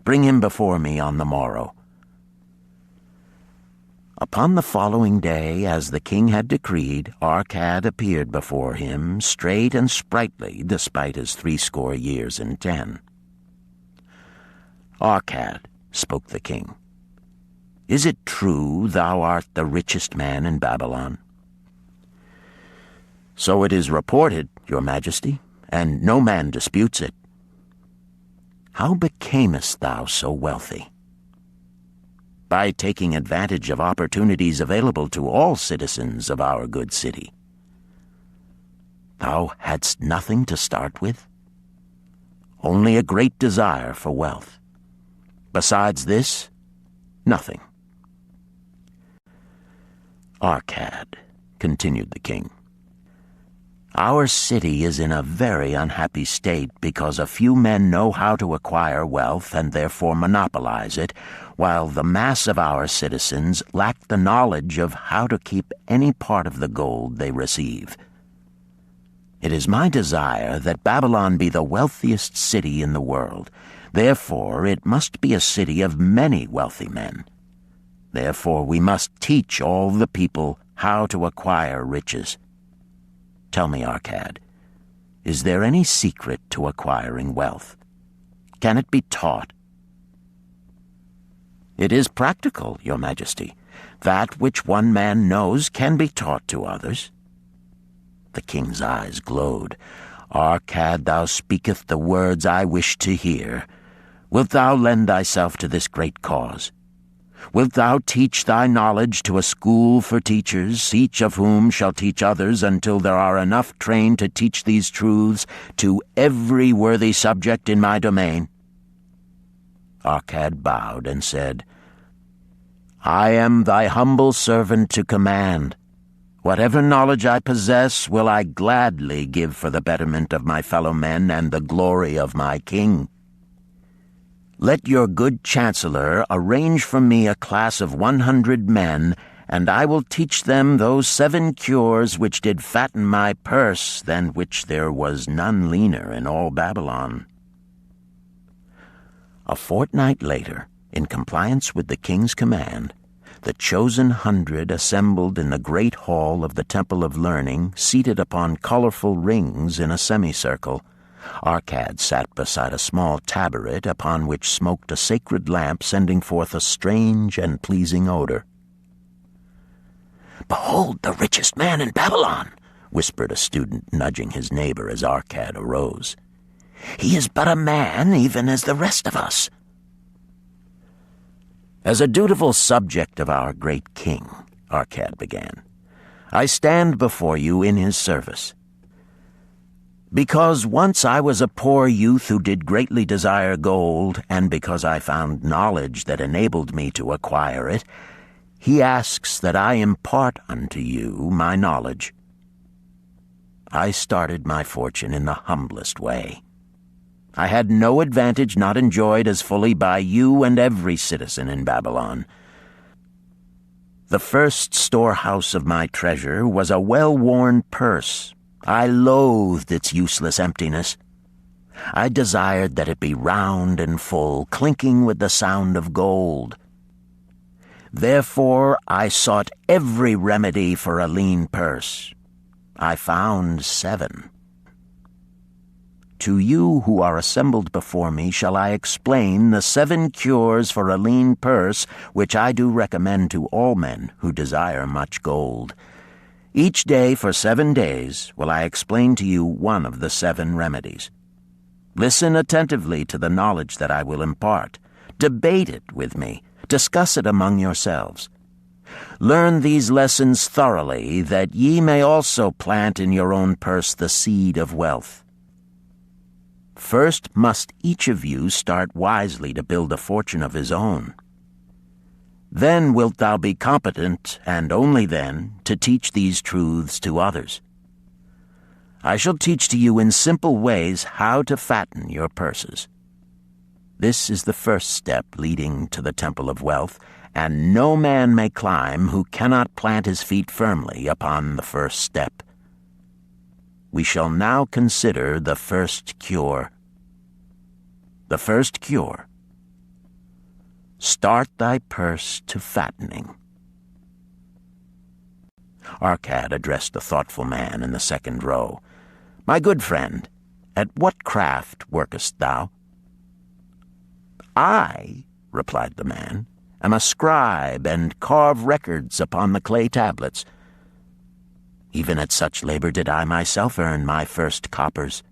Bring him before me on the morrow." Upon the following day, as the king had decreed, Arcad appeared before him, straight and sprightly, despite his 80 years and 10. "Arcad," spoke the king, "is it true thou art the richest man in Babylon?" "So it is reported, Your Majesty, and no man disputes it." "How becamest thou so wealthy?" "By taking advantage of opportunities available to all citizens of our good city." "Thou hadst nothing to start with?" "Only a great desire for wealth. Besides this, nothing." "Arcad," continued the king, Our city is in a very unhappy state because a few men know how to acquire wealth and therefore monopolize it, while the mass of our citizens lack the knowledge of how to keep any part of the gold they receive. It is my desire that Babylon be the wealthiest city in the world. Therefore, it must be a city of many wealthy men. Therefore, we must teach all the people how to acquire riches. Tell me, Arcad, is there any secret to acquiring wealth? Can it be taught? It is practical, Your Majesty. That which one man knows can be taught to others. The king's eyes glowed. Arcad, thou speakest the words I wish to hear. Wilt thou lend thyself to this great cause? Wilt thou teach thy knowledge to a school for teachers, each of whom shall teach others until there are enough trained to teach these truths to every worthy subject in my domain? Arcad bowed and said, I am thy humble servant to command. Whatever knowledge I possess will I gladly give for the betterment of my fellow men and the glory of my king. Let your good chancellor arrange for me a class of 100 men, and I will teach them those 7 cures which did fatten my purse, than which there was none leaner in all Babylon. A fortnight later, in compliance with the king's command, the chosen 100 assembled in the great hall of the Temple of Learning, seated upon colorful rings in a semicircle. Arcad sat beside a small tabaret upon which smoked a sacred lamp sending forth a strange and pleasing odor. "Behold the richest man in Babylon," whispered a student, nudging his neighbor as Arcad arose. "He is but a man, even as the rest of us." "As a dutiful subject of our great king," Arcad began, "I stand before you in his service. Because once I was a poor youth who did greatly desire gold, and because I found knowledge that enabled me to acquire it, he asks that I impart unto you my knowledge. I started my fortune in the humblest way. I had no advantage not enjoyed as fully by you and every citizen in Babylon. The first storehouse of my treasure was a well-worn purse. I loathed its useless emptiness. I desired that it be round and full, clinking with the sound of gold. Therefore I sought every remedy for a lean purse. I found 7. To you who are assembled before me shall I explain the 7 cures for a lean purse, which I do recommend to all men who desire much gold. Each day for 7 days will I explain to you one of the 7 remedies. Listen attentively to the knowledge that I will impart. Debate it with me. Discuss it among yourselves. Learn these lessons thoroughly, that ye may also plant in your own purse the seed of wealth. First must each of you start wisely to build a fortune of his own. Then wilt thou be competent, and only then, to teach these truths to others. I shall teach to you in simple ways how to fatten your purses. This is the first step leading to the Temple of Wealth, and no man may climb who cannot plant his feet firmly upon the first step. We shall now consider the first cure. The first cure. Start thy purse to fattening. Arcad addressed the thoughtful man in the second row. My good friend, at what craft workest thou? I, replied the man, am a scribe and carve records upon the clay tablets. Even at such labor did I myself earn my first coppers.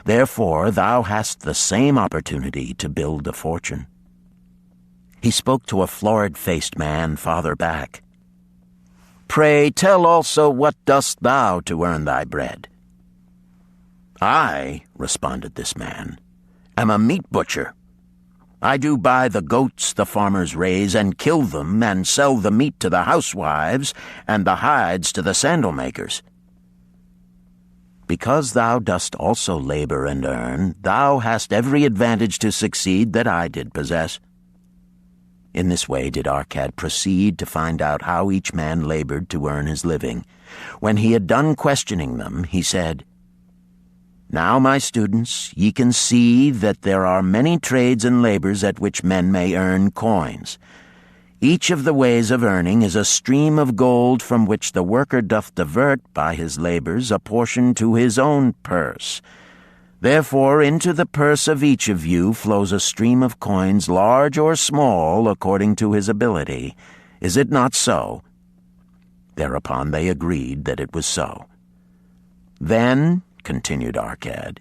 Therefore thou hast the same opportunity to build a fortune. He spoke to a florid-faced man farther back. Pray tell also what dost thou to earn thy bread? I, responded this man, am a meat butcher. I do buy the goats the farmers raise and kill them and sell the meat to the housewives and the hides to the sandal makers. because thou dost also labor and earn, thou hast every advantage to succeed that I did possess." In this way did Arcad proceed to find out how each man labored to earn his living. When he had done questioning them, he said, "Now, my students, ye can see that there are many trades and labors at which men may earn coins. Each of the ways of earning is a stream of gold from which the worker doth divert by his labors a portion to his own purse. Therefore into the purse of each of you flows a stream of coins, large or small, according to his ability. Is it not so?" Thereupon they agreed that it was so. "Then," continued Arcad,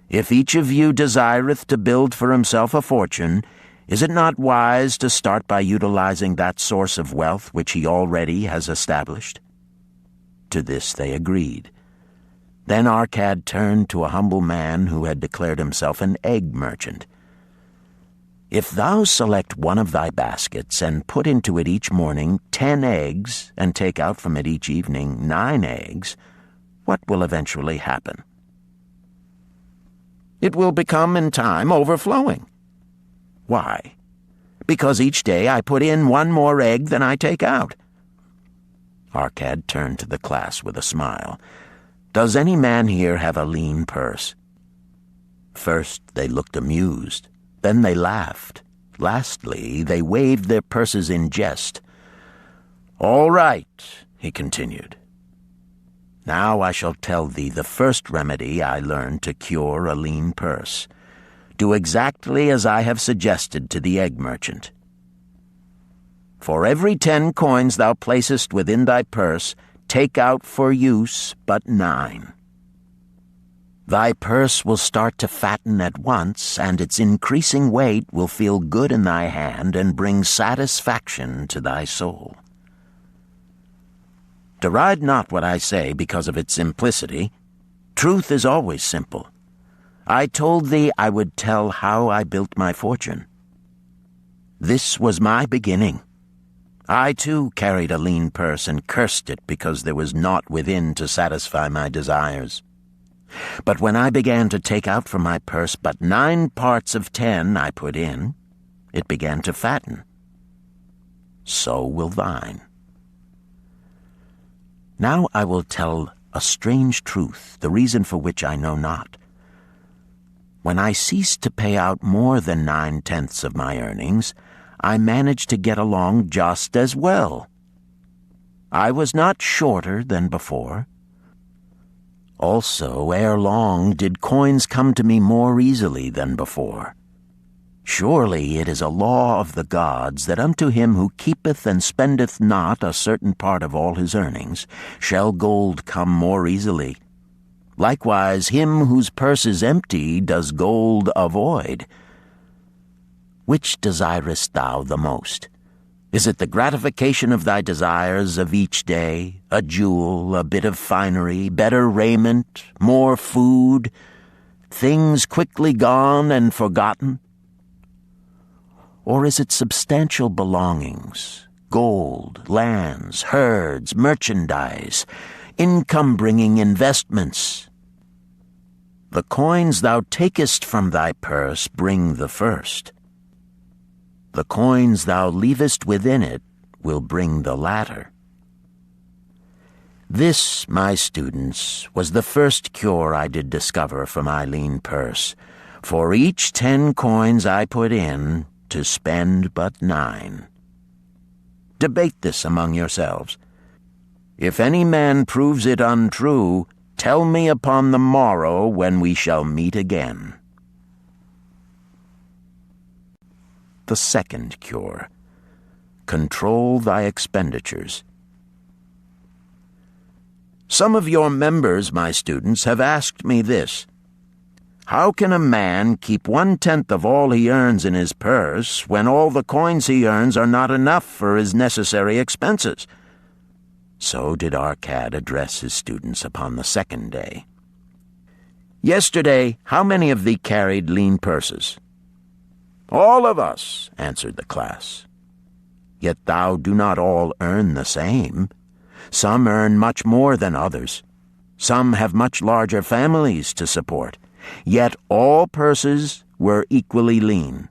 "if each of you desireth to build for himself a fortune, is it not wise to start by utilizing that source of wealth which he already has established?" To this they agreed. Then Arcad turned to a humble man who had declared himself an egg merchant. "If thou select one of thy baskets and put into it each morning 10 eggs and take out from it each evening 9 eggs, what will eventually happen?" "It will become in time overflowing." "Why?" "Because each day I put in 1 more egg than I take out." Arcad turned to the class with a smile. "Does any man here have a lean purse?" First they looked amused, then they laughed. Lastly, they waved their purses in jest. "All right," he continued. "Now I shall tell thee the first remedy I learned to cure a lean purse. Do exactly as I have suggested to the egg merchant. For every 10 coins thou placest within thy purse, take out for use but 9. Thy purse will start to fatten at once, and its increasing weight will feel good in thy hand and bring satisfaction to thy soul. Deride not what I say because of its simplicity. Truth is always simple. I told thee I would tell how I built my fortune. This was my beginning. I, too, carried a lean purse and cursed it because there was naught within to satisfy my desires. But when I began to take out from my purse but 9 parts of 10 I put in, it began to fatten. So will thine. Now I will tell a strange truth, the reason for which I know not. When I ceased to pay out more than 9/10 of my earnings, I managed to get along just as well. I was not shorter than before. Also, ere long did coins come to me more easily than before. Surely it is a law of the gods that unto him who keepeth and spendeth not a certain part of all his earnings shall gold come more easily. Likewise him whose purse is empty does gold avoid. Which desirest thou the most? Is it the gratification of thy desires of each day, a jewel, a bit of finery, better raiment, more food, things quickly gone and forgotten? Or is it substantial belongings, gold, lands, herds, merchandise, income-bringing investments? The coins thou takest from thy purse bring the first. The coins thou leavest within it will bring the latter. This, my students, was the first cure I did discover for my lean purse. For each 10 coins I put in, to spend but 9. Debate this among yourselves. If any man proves it untrue, tell me upon the morrow when we shall meet again. The second cure. Control thy expenditures. Some of your members, my students, have asked me this. How can a man keep 1/10 of all he earns in his purse when all the coins he earns are not enough for his necessary expenses? So did Arcad address his students upon the second day. Yesterday, how many of thee carried lean purses? All of us, answered the class. Yet thou do not all earn the same. Some earn much more than others. Some have much larger families to support. Yet all purses were equally lean.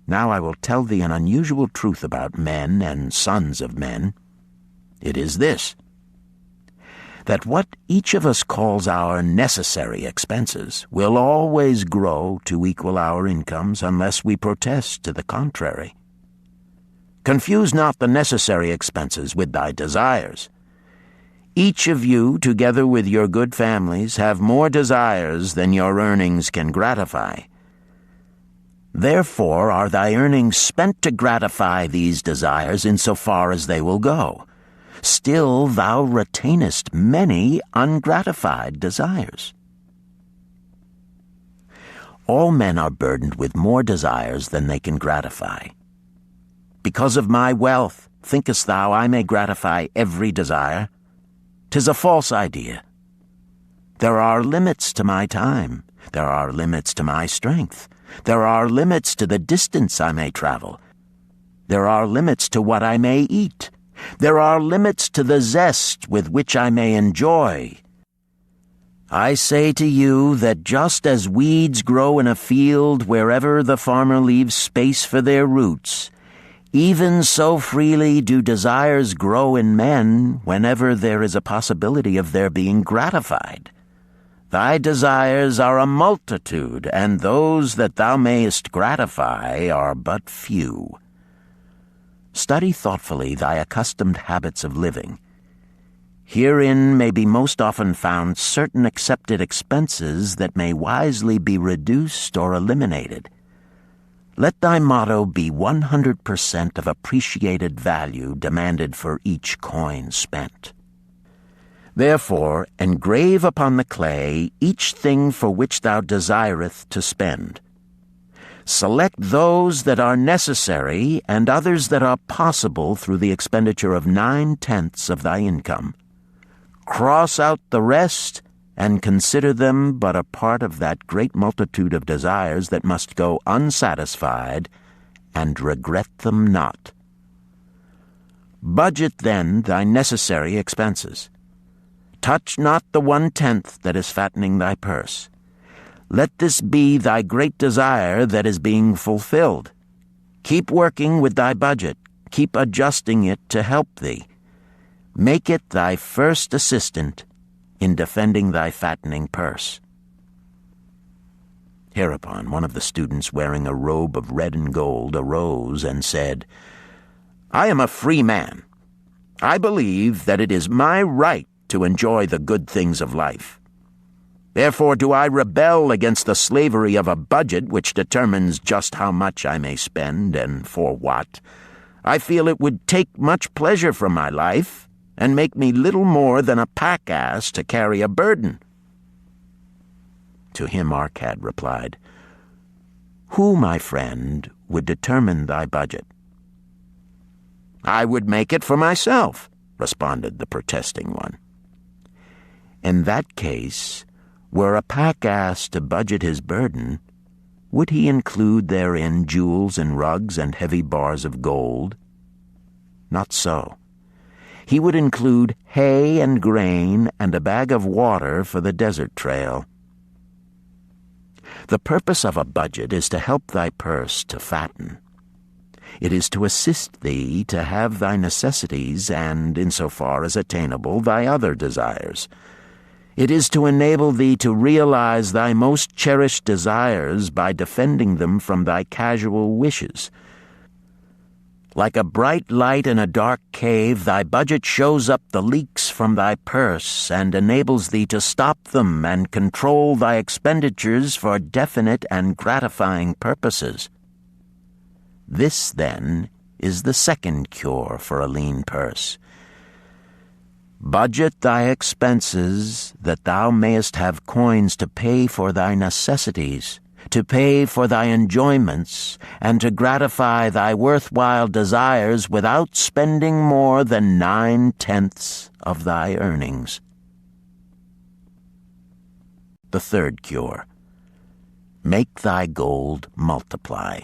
Now I will tell thee an unusual truth about men and sons of men. It is this: that what each of us calls our necessary expenses will always grow to equal our incomes unless we protest to the contrary. Confuse not the necessary expenses with thy desires. Each of you, together with your good families, have more desires than your earnings can gratify. Therefore are thy earnings spent to gratify these desires in so far as they will go. Still thou retainest many ungratified desires. All men are burdened with more desires than they can gratify. Because of my wealth, thinkest thou I may gratify every desire? 'Tis a false idea. There are limits to my time. There are limits to my strength. There are limits to the distance I may travel. There are limits to what I may eat. There are limits to the zest with which I may enjoy. I say to you that just as weeds grow in a field wherever the farmer leaves space for their roots, even so freely do desires grow in men whenever there is a possibility of their being gratified. Thy desires are a multitude, and those that thou mayest gratify are but few. Study thoughtfully thy accustomed habits of living. Herein may be most often found certain accepted expenses that may wisely be reduced or eliminated. Let thy motto be 100% of appreciated value demanded for each coin spent. Therefore, engrave upon the clay each thing for which thou desireth to spend. Select those that are necessary and others that are possible through the expenditure of 9/10 of thy income. Cross out the rest and consider them but a part of that great multitude of desires that must go unsatisfied, and regret them not. Budget then thy necessary expenses. Touch not the 1/10 that is fattening thy purse. Let this be thy great desire that is being fulfilled. Keep working with thy budget. Keep adjusting it to help thee. Make it thy first assistant in defending thy fattening purse. Hereupon one of the students, wearing a robe of red and gold, arose and said, I am a free man. I believe that it is my right to enjoy the good things of life. Therefore do I rebel against the slavery of a budget which determines just how much I may spend and for what. I feel it would take much pleasure from my life and make me little more than a pack-ass to carry a burden. To him Arcad replied, Who, my friend, would determine thy budget? I would make it for myself, responded the protesting one. In that case, were a pack-ass to budget his burden, would he include therein jewels and rugs and heavy bars of gold? Not so. He would include hay and grain and a bag of water for the desert trail. The purpose of a budget is to help thy purse to fatten. It is to assist thee to have thy necessities and, insofar as attainable, thy other desires. It is to enable thee to realize thy most cherished desires by defending them from thy casual wishes. Like a bright light in a dark cave, thy budget shows up the leaks from thy purse and enables thee to stop them and control thy expenditures for definite and gratifying purposes. This, then, is the second cure for a lean purse. Budget thy expenses that thou mayest have coins to pay for thy necessities, to pay for thy enjoyments, and to gratify thy worthwhile desires without spending more than 9/10 of thy earnings. The third cure: make thy gold multiply.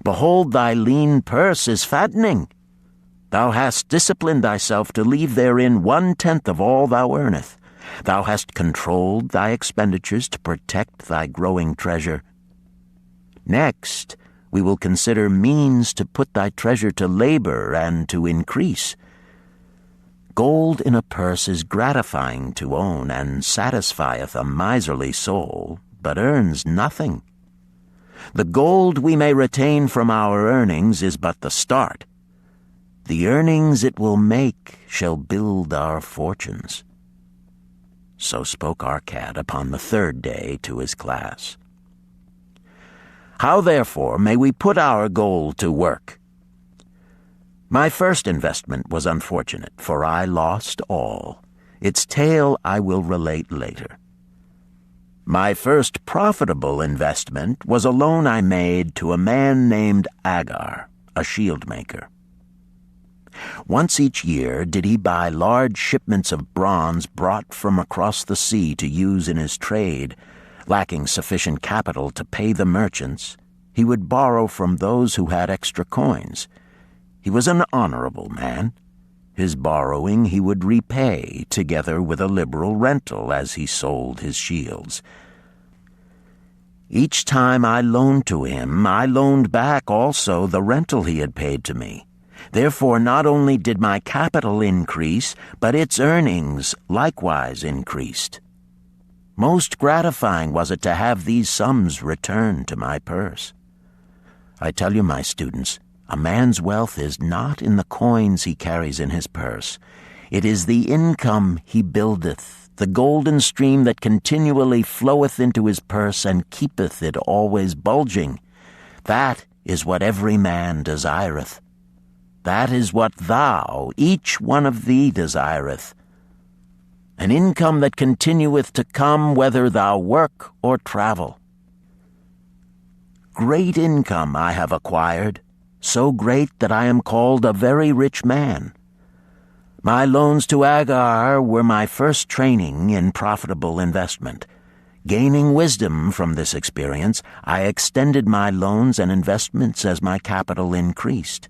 Behold, thy lean purse is fattening. Thou hast disciplined thyself to leave therein 1/10 of all thou earnest. Thou hast controlled thy expenditures to protect thy growing treasure. Next, we will consider means to put thy treasure to labor and to increase. Gold in a purse is gratifying to own and satisfieth a miserly soul, but earns nothing. The gold we may retain from our earnings is but the start. The earnings it will make shall build our fortunes. So spoke our cat upon the 3rd day to his class. How therefore may we put our gold to work? My first investment was unfortunate, for I lost all. Its tale I will relate later. My first profitable investment was a loan I made to a man named Agar, a shield maker. Once each year did he buy large shipments of bronze brought from across the sea to use in his trade. Lacking sufficient capital to pay the merchants, he would borrow from those who had extra coins. He was an honorable man. His borrowing he would repay, together with a liberal rental as he sold his shields. Each time I loaned to him, I loaned back also the rental he had paid to me. Therefore not only did my capital increase, but its earnings likewise increased. Most gratifying was it to have these sums returned to my purse. I tell you, my students, a man's wealth is not in the coins he carries in his purse. It is the income he buildeth, the golden stream that continually floweth into his purse and keepeth it always bulging. That is what every man desireth. That is what thou, each one of thee, desireth. An income that continueth to come whether thou work or travel. Great income I have acquired, so great that I am called a very rich man. My loans to Agar were my first training in profitable investment. Gaining wisdom from this experience, I extended my loans and investments as my capital increased.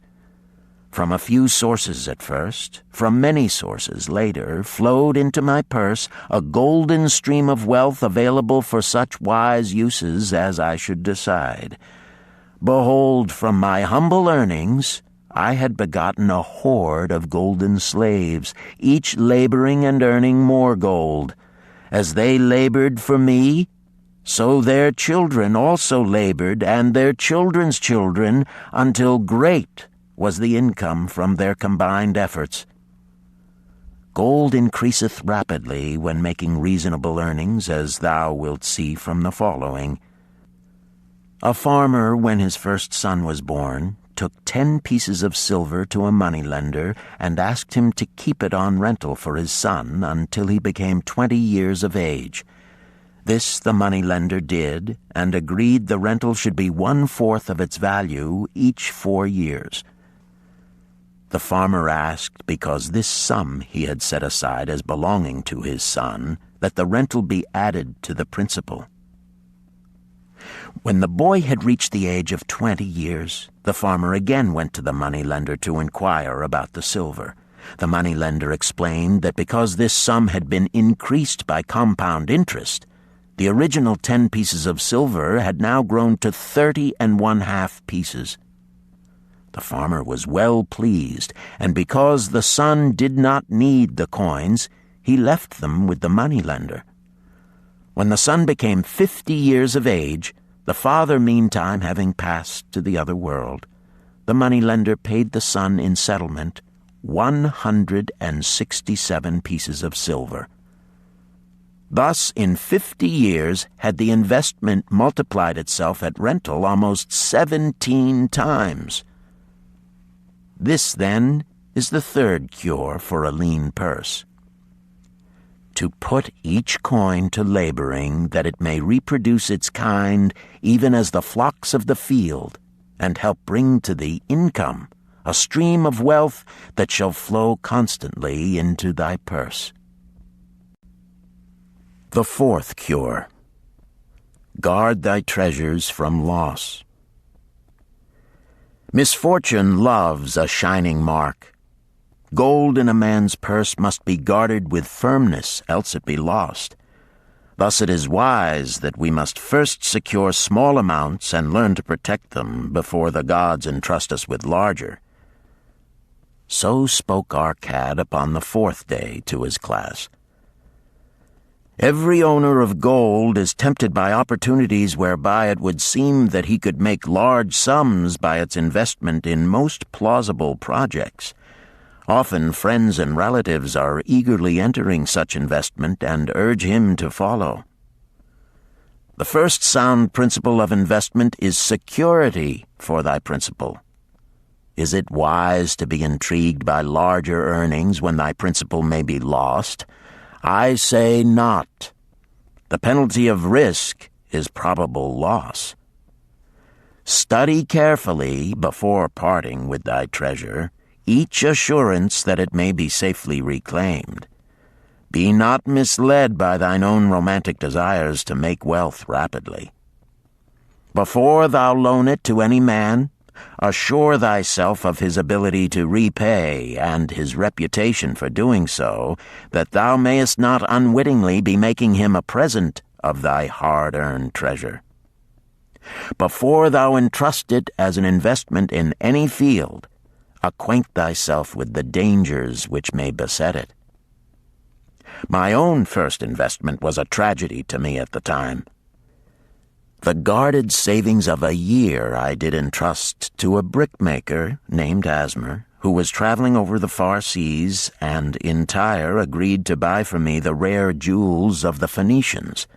From a few sources at first, from many sources later, flowed into my purse a golden stream of wealth available for such wise uses as I should decide. Behold, from my humble earnings, I had begotten a horde of golden slaves, each laboring and earning more gold. As they labored for me, so their children also labored, and their children's children, until great was the income from their combined efforts. Gold increaseth rapidly when making reasonable earnings, as thou wilt see from the following. A farmer, when his first son was born, took 10 pieces of silver to a moneylender and asked him to keep it on rental for his son until he became 20 years of age. This the moneylender did, and agreed the rental should be 1/4 of its value each 4 years. The farmer asked, because this sum he had set aside as belonging to his son, that the rental be added to the principal. When the boy had reached the age of 20 years, the farmer again went to the moneylender to inquire about the silver. The moneylender explained that because this sum had been increased by compound interest, the original 10 pieces of silver had now grown to 30 1/2 pieces. The farmer was well pleased, and because the son did not need the coins, he left them with the moneylender. When the son became 50 years of age, the father meantime having passed to the other world, the moneylender paid the son in settlement 167 pieces of silver. Thus, in 50 years, had the investment multiplied itself at rental almost 17 times. This, then, is the third cure for a lean purse. To put each coin to laboring, that it may reproduce its kind, even as the flocks of the field, and help bring to thee income, a stream of wealth that shall flow constantly into thy purse. The fourth cure. Guard thy treasures from loss. Misfortune loves a shining mark. Gold in a man's purse must be guarded with firmness, else it be lost. Thus it is wise that we must first secure small amounts and learn to protect them before the gods entrust us with larger. So spoke our cad upon the 4th day to his class. Every owner of gold is tempted by opportunities whereby it would seem that he could make large sums by its investment in most plausible projects. Often friends and relatives are eagerly entering such investment and urge him to follow. The first sound principle of investment is security for thy principal. Is it wise to be intrigued by larger earnings when thy principal may be lost? I say not. The penalty of risk is probable loss. Study carefully, before parting with thy treasure, each assurance that it may be safely reclaimed. Be not misled by thine own romantic desires to make wealth rapidly. Before thou loan it to any man, assure thyself of his ability to repay and his reputation for doing so, that thou mayest not unwittingly be making him a present of thy hard-earned treasure. Before thou entrust it as an investment in any field, acquaint thyself with the dangers which may beset it. My own first investment was a tragedy to me at the time. The guarded savings of a year I did entrust to a brickmaker named Asmer, who was traveling over the far seas and in Tyre agreed to buy for me the rare jewels of the Phoenicians.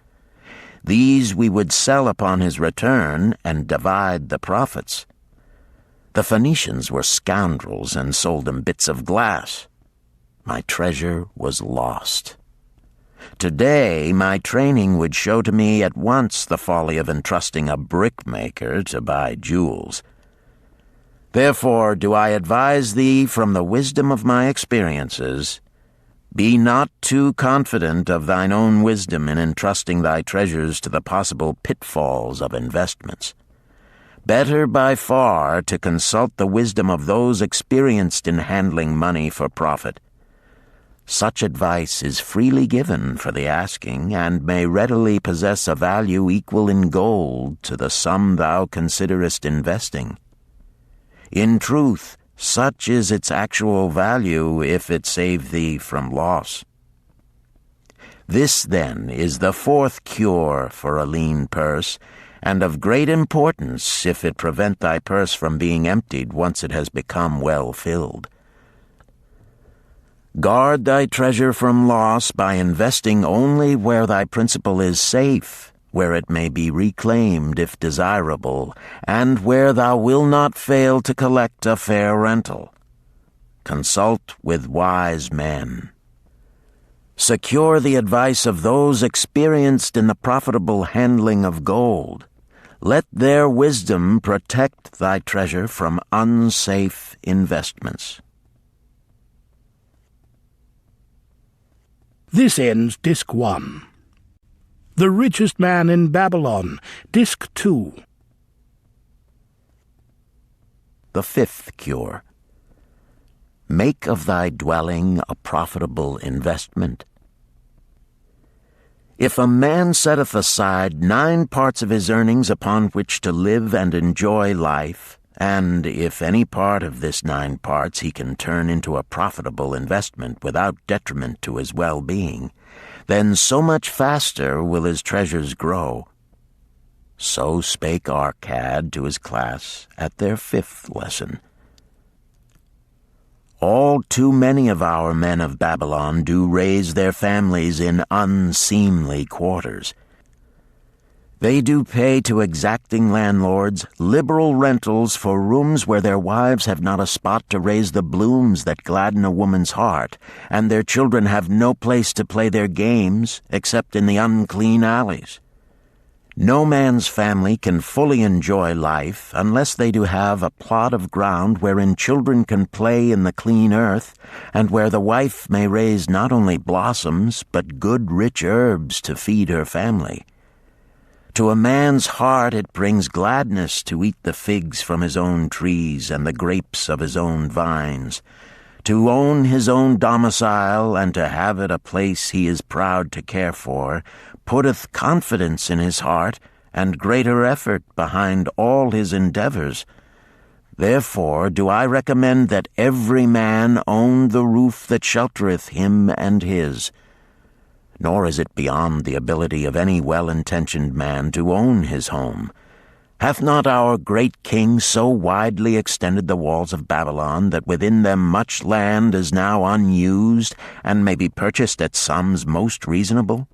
These we would sell upon his return and divide the profits. The Phoenicians were scoundrels and sold him bits of glass. My treasure was lost. Today, my training would show to me at once the folly of entrusting a brickmaker to buy jewels. Therefore do I advise thee from the wisdom of my experiences, be not too confident of thine own wisdom in entrusting thy treasures to the possible pitfalls of investments. Better by far to consult the wisdom of those experienced in handling money for profit. Such advice is freely given for the asking, and may readily possess a value equal in gold to the sum thou considerest investing. In truth, such is its actual value if it save thee from loss. This, then, is the 4th cure for a lean purse, and of great importance if it prevent thy purse from being emptied once it has become well filled. Guard thy treasure from loss by investing only where thy principal is safe, where it may be reclaimed if desirable, and where thou wilt not fail to collect a fair rental. Consult with wise men. Secure the advice of those experienced in the profitable handling of gold. Let their wisdom protect thy treasure from unsafe investments. This ends Disc 1. The Richest Man in Babylon, Disc 2. The 5th cure. Make of thy dwelling a profitable investment. If a man setteth aside 9 parts of his earnings upon which to live and enjoy life, and if any part of this 9 parts he can turn into a profitable investment without detriment to his well-being, then so much faster will his treasures grow. So spake our cad to his class at their 5th lesson. All too many of our men of Babylon do raise their families in unseemly quarters. They do pay to exacting landlords liberal rentals for rooms where their wives have not a spot to raise the blooms that gladden a woman's heart, and their children have no place to play their games except in the unclean alleys. No man's family can fully enjoy life unless they do have a plot of ground wherein children can play in the clean earth, and where the wife may raise not only blossoms but good rich herbs to feed her family. To a man's heart it brings gladness to eat the figs from his own trees and the grapes of his own vines. To own his own domicile and to have it a place he is proud to care for, putteth confidence in his heart and greater effort behind all his endeavors. Therefore do I recommend that every man own the roof that sheltereth him and his. Nor is it beyond the ability of any well-intentioned man to own his home. Hath not our great king so widely extended the walls of Babylon that within them much land is now unused and may be purchased at sums most reasonable?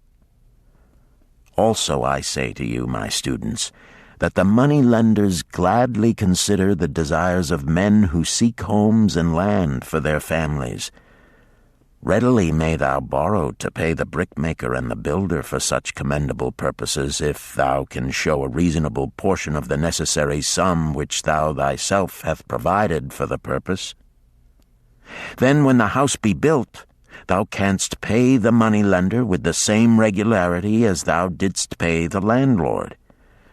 Also I say to you, my students, that the money-lenders gladly consider the desires of men who seek homes and land for their families. Readily may thou borrow to pay the brickmaker and the builder for such commendable purposes, if thou can show a reasonable portion of the necessary sum which thou thyself hast provided for the purpose. Then when the house be built, thou canst pay the money-lender with the same regularity as thou didst pay the landlord,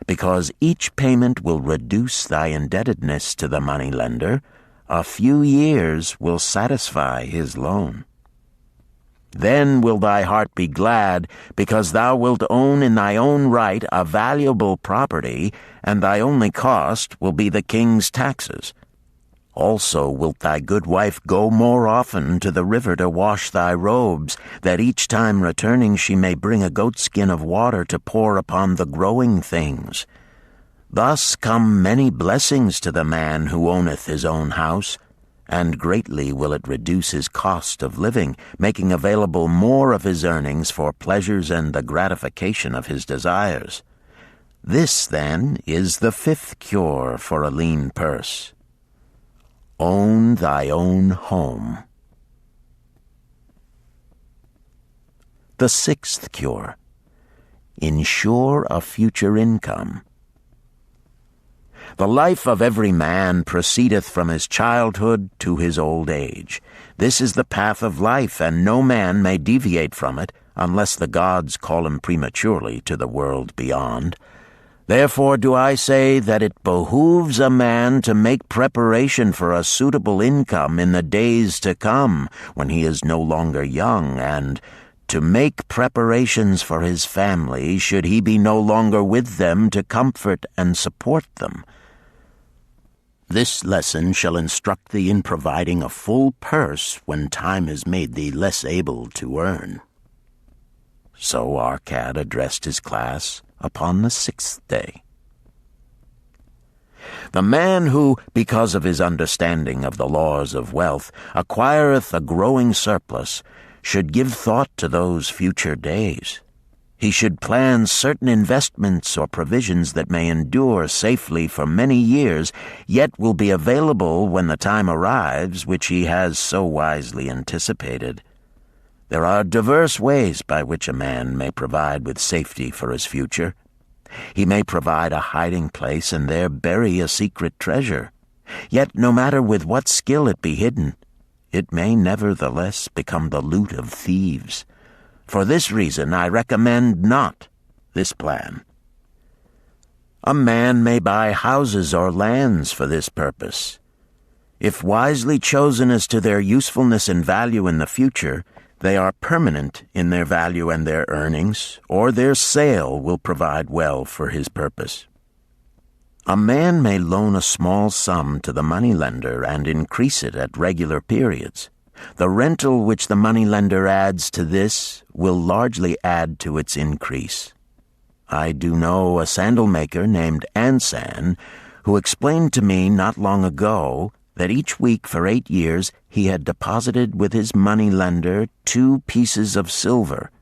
because each payment will reduce thy indebtedness to the money-lender. A few years will satisfy his loan. Then will thy heart be glad, because thou wilt own in thy own right a valuable property, and thy only cost will be the king's taxes. Also wilt thy good wife go more often to the river to wash thy robes, that each time returning she may bring a goatskin of water to pour upon the growing things. Thus come many blessings to the man who owneth his own house, and greatly will it reduce his cost of living, making available more of his earnings for pleasures and the gratification of his desires. This, then, is the fifth cure for a lean purse. Own thy own home. The sixth cure. Ensure a future income. The life of every man proceedeth from his childhood to his old age. This is the path of life, and no man may deviate from it, unless the gods call him prematurely to the world beyond. Therefore do I say that it behooves a man to make preparation for a suitable income in the days to come, when he is no longer young, and to make preparations for his family, should he be no longer with them to comfort and support them. This lesson shall instruct thee in providing a full purse when time has made thee less able to earn. So Arcad addressed his class upon the sixth day. The man who, because of his understanding of the laws of wealth, acquireth a growing surplus, should give thought to those future days. He should plan certain investments or provisions that may endure safely for many years, yet will be available when the time arrives which he has so wisely anticipated. There are diverse ways by which a man may provide with safety for his future. He may provide a hiding place and there bury a secret treasure. Yet no matter with what skill it be hidden, it may nevertheless become the loot of thieves. For this reason I recommend not this plan. A man may buy houses or lands for this purpose. If wisely chosen as to their usefulness and value in the future, they are permanent in their value and their earnings, or their sale will provide well for his purpose. A man may loan a small sum to the moneylender and increase it at regular periods. The rental which the moneylender adds to this will largely add to its increase. I do know a sandal-maker named Ansan, who explained to me not long ago that each week for 8 years he had deposited with his moneylender 2 pieces of silver.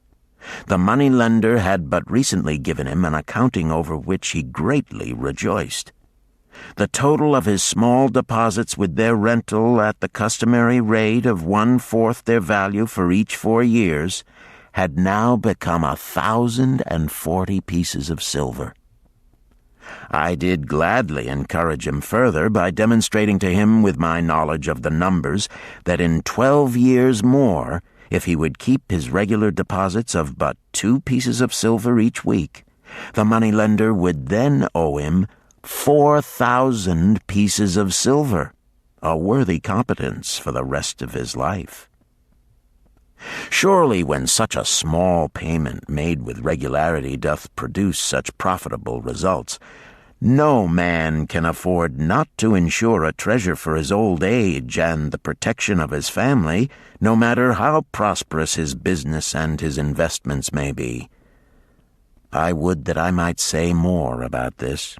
The moneylender had but recently given him an accounting over which he greatly rejoiced. The total of his small deposits with their rental at the customary rate of 1/4 their value for each 4 years had now become 1,040 pieces of silver. I did gladly encourage him further by demonstrating to him with my knowledge of the numbers that in 12 years more, if he would keep his regular deposits of but 2 pieces of silver each week, the moneylender would then owe him 4,000 pieces of silver, a worthy competence for the rest of his life. Surely when such a small payment made with regularity doth produce such profitable results, no man can afford not to insure a treasure for his old age and the protection of his family, no matter how prosperous his business and his investments may be. I would that I might say more about this.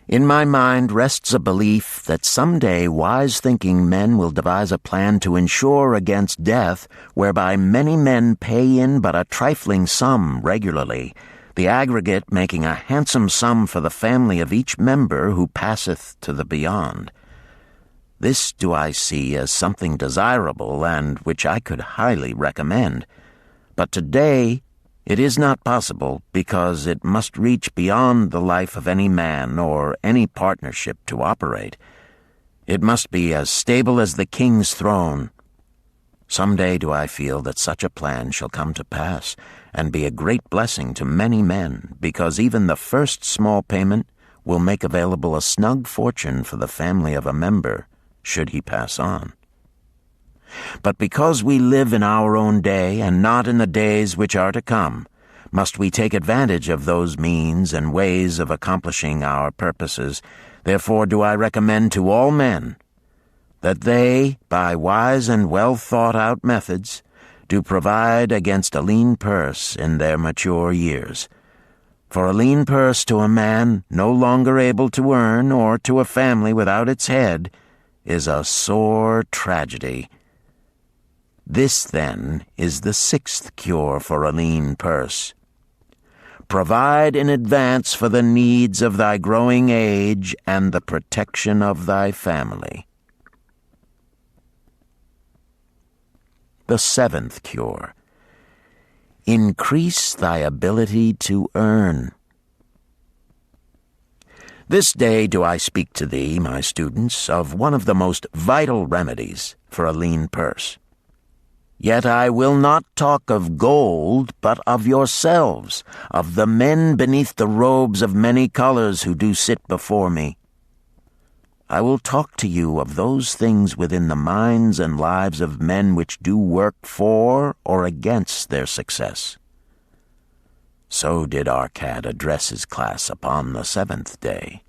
In my mind rests a belief that someday wise-thinking men will devise a plan to insure against death, whereby many men pay in but a trifling sum regularly, the aggregate making a handsome sum for the family of each member who passeth to the beyond. This do I see as something desirable, and which I could highly recommend. But today it is not possible, because it must reach beyond the life of any man or any partnership to operate. It must be as stable as the king's throne. Some day do I feel that such a plan shall come to pass, and be a great blessing to many men, because even the first small payment will make available a snug fortune for the family of a member, should he pass on. But because we live in our own day, and not in the days which are to come, must we take advantage of those means and ways of accomplishing our purposes. Therefore do I recommend to all men that they, by wise and well-thought-out methods, do provide against a lean purse in their mature years. For a lean purse to a man no longer able to earn, or to a family without its head, is a sore tragedy. This, then, is the sixth cure for a lean purse. Provide in advance for the needs of thy growing age and the protection of thy family. The seventh cure. Increase thy ability to earn. This day do I speak to thee, my students, of one of the most vital remedies for a lean purse. Yet I will not talk of gold, but of yourselves, of the men beneath the robes of many colors who do sit before me. I will talk to you of those things within the minds and lives of men which do work for or against their success. So did Arcad address his class upon the seventh day.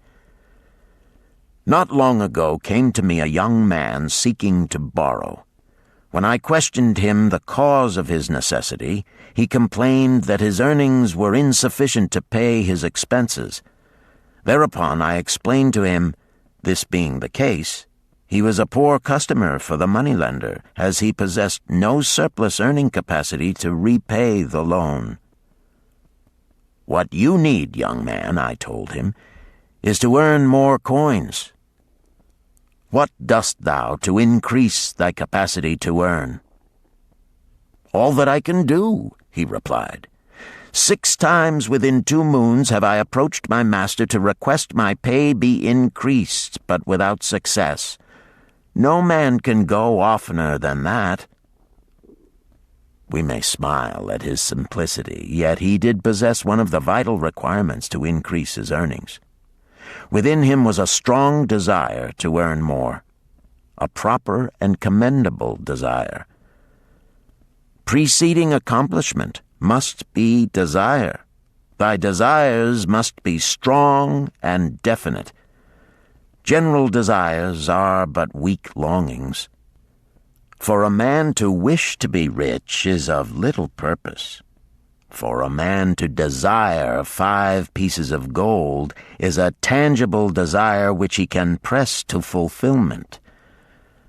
Not long ago came to me a young man seeking to borrow. When I questioned him the cause of his necessity, he complained that his earnings were insufficient to pay his expenses. Thereupon I explained to him, this being the case, he was a poor customer for the moneylender, as he possessed no surplus earning capacity to repay the loan. What you need, young man, I told him, is to earn more coins. What dost thou to increase thy capacity to earn? All that I can do, he replied. 6 times within 2 moons have I approached my master to request my pay be increased, but without success. No man can go oftener than that. We may smile at his simplicity, yet he did possess one of the vital requirements to increase his earnings. Within him was a strong desire to earn more, a proper and commendable desire. Preceding accomplishment must be desire. Thy desires must be strong and definite. General desires are but weak longings. For a man to wish to be rich is of little purpose. For a man to desire 5 pieces of gold is a tangible desire which he can press to fulfillment.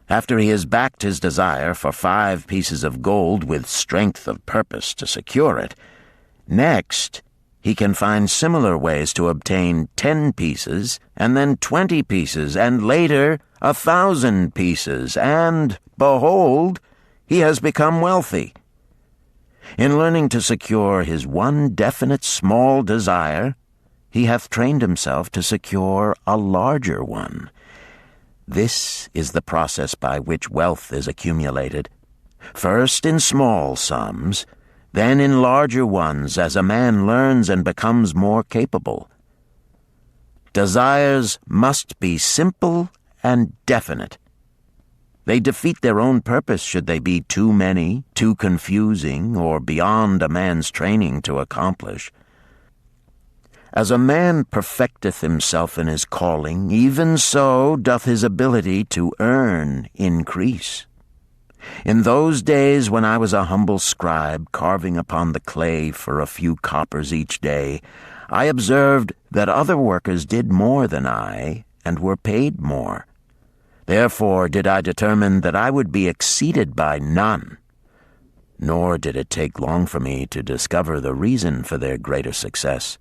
After he has backed his desire for 5 pieces of gold with strength of purpose to secure it, next he can find similar ways to obtain 10 pieces, and then 20 pieces, and later 1,000 pieces, and, behold, he has become wealthy. In learning to secure his one definite small desire, he hath trained himself to secure a larger one. This is the process by which wealth is accumulated, first in small sums, then in larger ones as a man learns and becomes more capable. Desires must be simple and definite. They defeat their own purpose should they be too many, too confusing, or beyond a man's training to accomplish. As a man perfecteth himself in his calling, even so doth his ability to earn increase. In those days when I was a humble scribe carving upon the clay for a few coppers each day, I observed that other workers did more than I, and were paid more. Therefore did I determine that I would be exceeded by none. Nor did it take long for me to discover the reason for their greater success.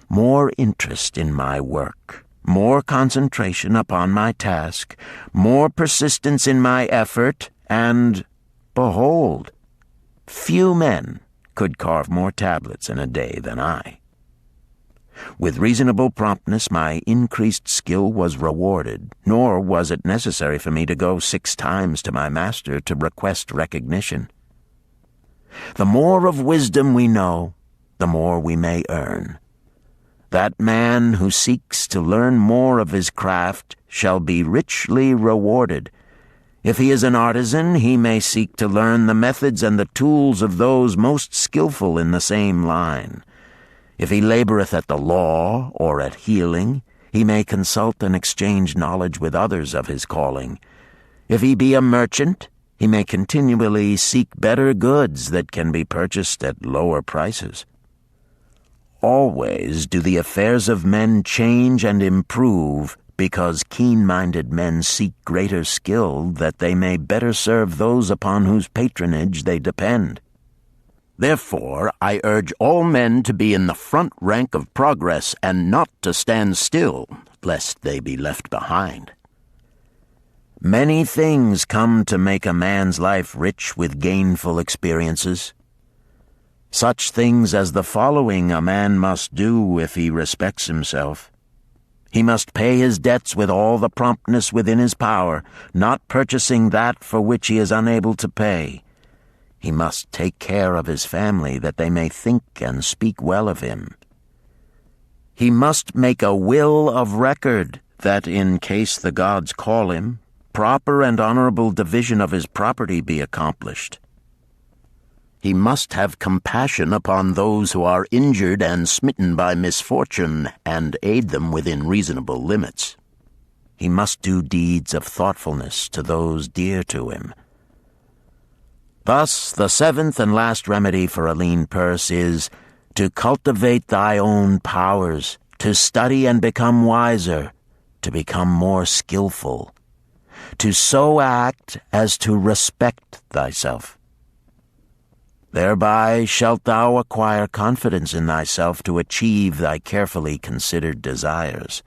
More interest in my work, more concentration upon my task, more persistence in my effort, and, behold, few men could carve more tablets in a day than I. With reasonable promptness my increased skill was rewarded, nor was it necessary for me to go 6 times to my master to request recognition. The more of wisdom we know, the more we may earn. That man who seeks to learn more of his craft shall be richly rewarded. If he is an artisan, he may seek to learn the methods and the tools of those most skillful in the same line. If he laboreth at the law or at healing, he may consult and exchange knowledge with others of his calling. If he be a merchant, he may continually seek better goods that can be purchased at lower prices. Always do the affairs of men change and improve, because keen-minded men seek greater skill that they may better serve those upon whose patronage they depend. Therefore, I urge all men to be in the front rank of progress and not to stand still, lest they be left behind. Many things come to make a man's life rich with gainful experiences. Such things as the following a man must do if he respects himself. He must pay his debts with all the promptness within his power, not purchasing that for which he is unable to pay. He must take care of his family that they may think and speak well of him. He must make a will of record that, in case the gods call him, proper and honorable division of his property be accomplished. He must have compassion upon those who are injured and smitten by misfortune, and aid them within reasonable limits. He must do deeds of thoughtfulness to those dear to him. Thus, the 7th and last remedy for a lean purse is to cultivate thy own powers, to study and become wiser, to become more skillful, to so act as to respect thyself. Thereby shalt thou acquire confidence in thyself to achieve thy carefully considered desires.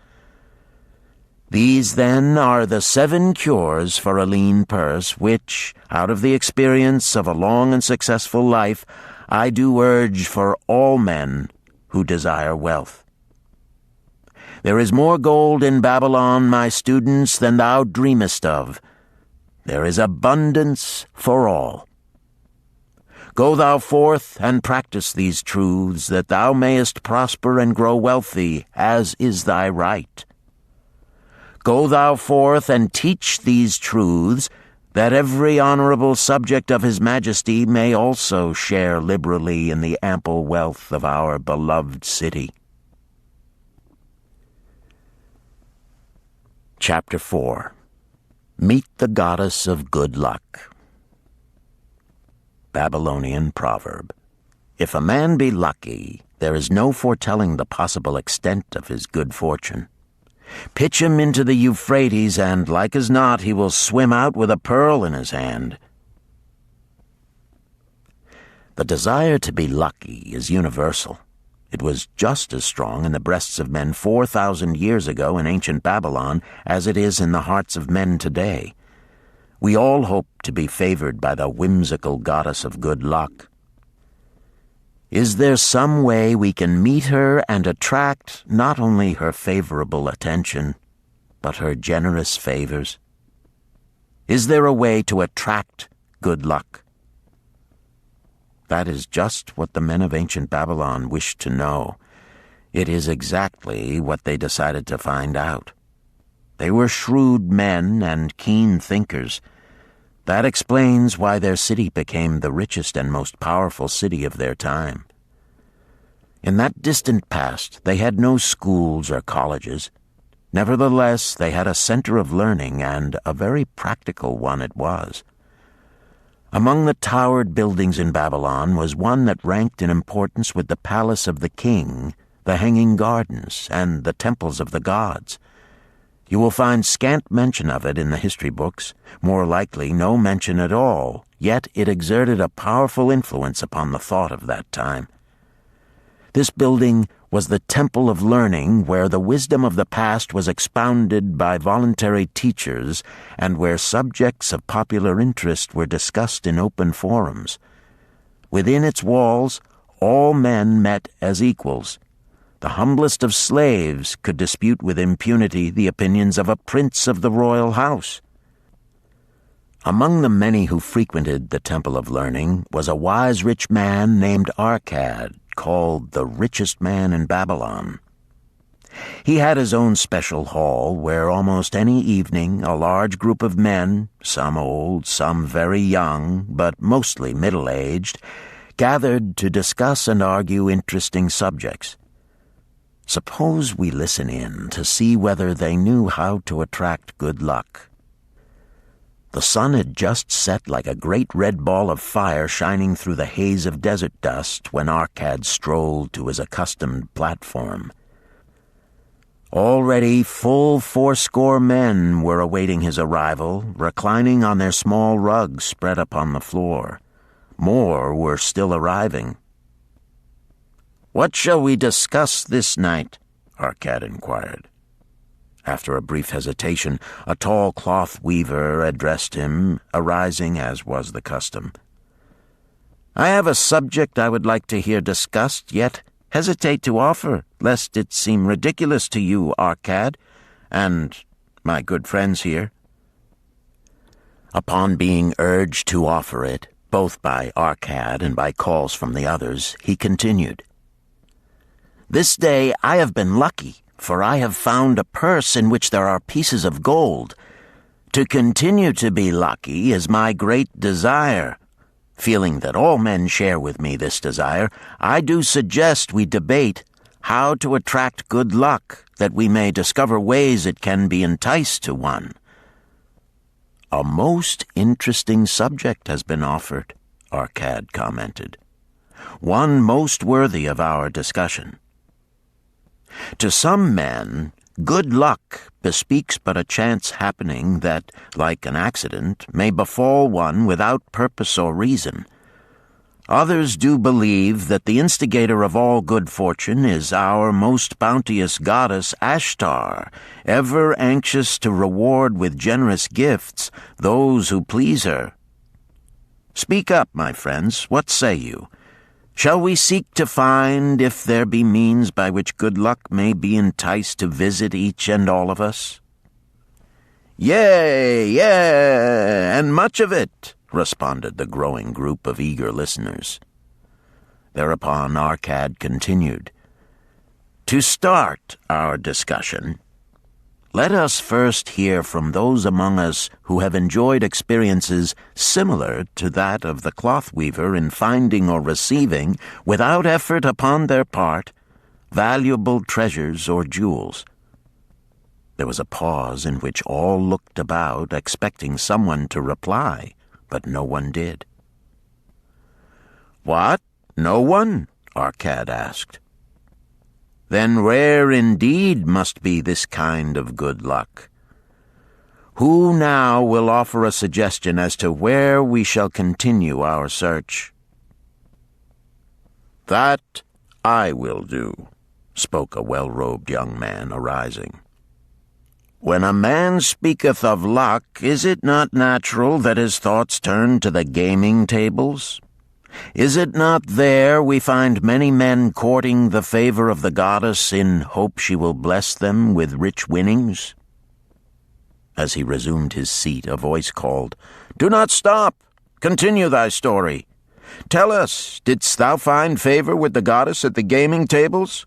These, then, are the 7 cures for a lean purse, which, out of the experience of a long and successful life, I do urge for all men who desire wealth. There is more gold in Babylon, my students, than thou dreamest of. There is abundance for all. Go thou forth and practice these truths, that thou mayest prosper and grow wealthy, as is thy right. Go thou forth and teach these truths, that every honorable subject of his majesty may also share liberally in the ample wealth of our beloved city. Chapter 4. Meet the Goddess of Good Luck. Babylonian proverb. If a man be lucky, there is no foretelling the possible extent of his good fortune. Pitch him into the Euphrates, and, like as not, he will swim out with a pearl in his hand. The desire to be lucky is universal. It was just as strong in the breasts of men 4,000 years ago in ancient Babylon as it is in the hearts of men today. We all hope to be favored by the whimsical goddess of good luck. Is there some way we can meet her and attract not only her favorable attention, but her generous favors? Is there a way to attract good luck? That is just what the men of ancient Babylon wished to know. It is exactly what they decided to find out. They were shrewd men and keen thinkers. That explains why their city became the richest and most powerful city of their time. In that distant past, they had no schools or colleges. Nevertheless, they had a center of learning, and a very practical one it was. Among the towered buildings in Babylon was one that ranked in importance with the palace of the king, the hanging gardens, and the temples of the gods. You will find scant mention of it in the history books, more likely no mention at all, yet it exerted a powerful influence upon the thought of that time. This building was the temple of learning, where the wisdom of the past was expounded by voluntary teachers and where subjects of popular interest were discussed in open forums. Within its walls, all men met as equals. The humblest of slaves could dispute with impunity the opinions of a prince of the royal house. Among the many who frequented the Temple of Learning was a wise rich man named Arcad, called the richest man in Babylon. He had his own special hall where almost any evening a large group of men, some old, some very young, but mostly middle-aged, gathered to discuss and argue interesting subjects. Suppose we listen in to see whether they knew how to attract good luck. The sun had just set like a great red ball of fire shining through the haze of desert dust when Arcad strolled to his accustomed platform. Already full 80 men were awaiting his arrival, reclining on their small rugs spread upon the floor. More were still arriving. "What shall we discuss this night?" Arcad inquired. After a brief hesitation, a tall cloth weaver addressed him, arising as was the custom. "I have a subject I would like to hear discussed, yet hesitate to offer, lest it seem ridiculous to you, Arcad, and my good friends here." Upon being urged to offer it, both by Arcad and by calls from the others, he continued, "This day I have been lucky, for I have found a purse in which there are pieces of gold. To continue to be lucky is my great desire. Feeling that all men share with me this desire, I do suggest we debate how to attract good luck, that we may discover ways it can be enticed to one." "A most interesting subject has been offered," Arcad commented. "One most worthy of our discussion. To some men, good luck bespeaks but a chance happening that, like an accident, may befall one without purpose or reason. Others do believe that the instigator of all good fortune is our most bounteous goddess Ashtar, ever anxious to reward with generous gifts those who please her. Speak up, my friends, what say you? Shall we seek to find if there be means by which good luck may be enticed to visit each and all of us?" "Yea, and much of it," responded the growing group of eager listeners. Thereupon Arcad continued, "To start our discussion, let us first hear from those among us who have enjoyed experiences similar to that of the cloth weaver in finding or receiving, without effort upon their part, valuable treasures or jewels." There was a pause in which all looked about, expecting someone to reply, but no one did. "What? No one?" Arcad asked. "Then rare indeed must be this kind of good luck. Who now will offer a suggestion as to where we shall continue our search?" "That I will do," spoke a well-robed young man, arising. "When a man speaketh of luck, is it not natural that his thoughts turn to the gaming tables? Is it not there we find many men courting the favor of the goddess in hope she will bless them with rich winnings?" As he resumed his seat, a voice called, "Do not stop! Continue thy story. Tell us, didst thou find favor with the goddess at the gaming tables?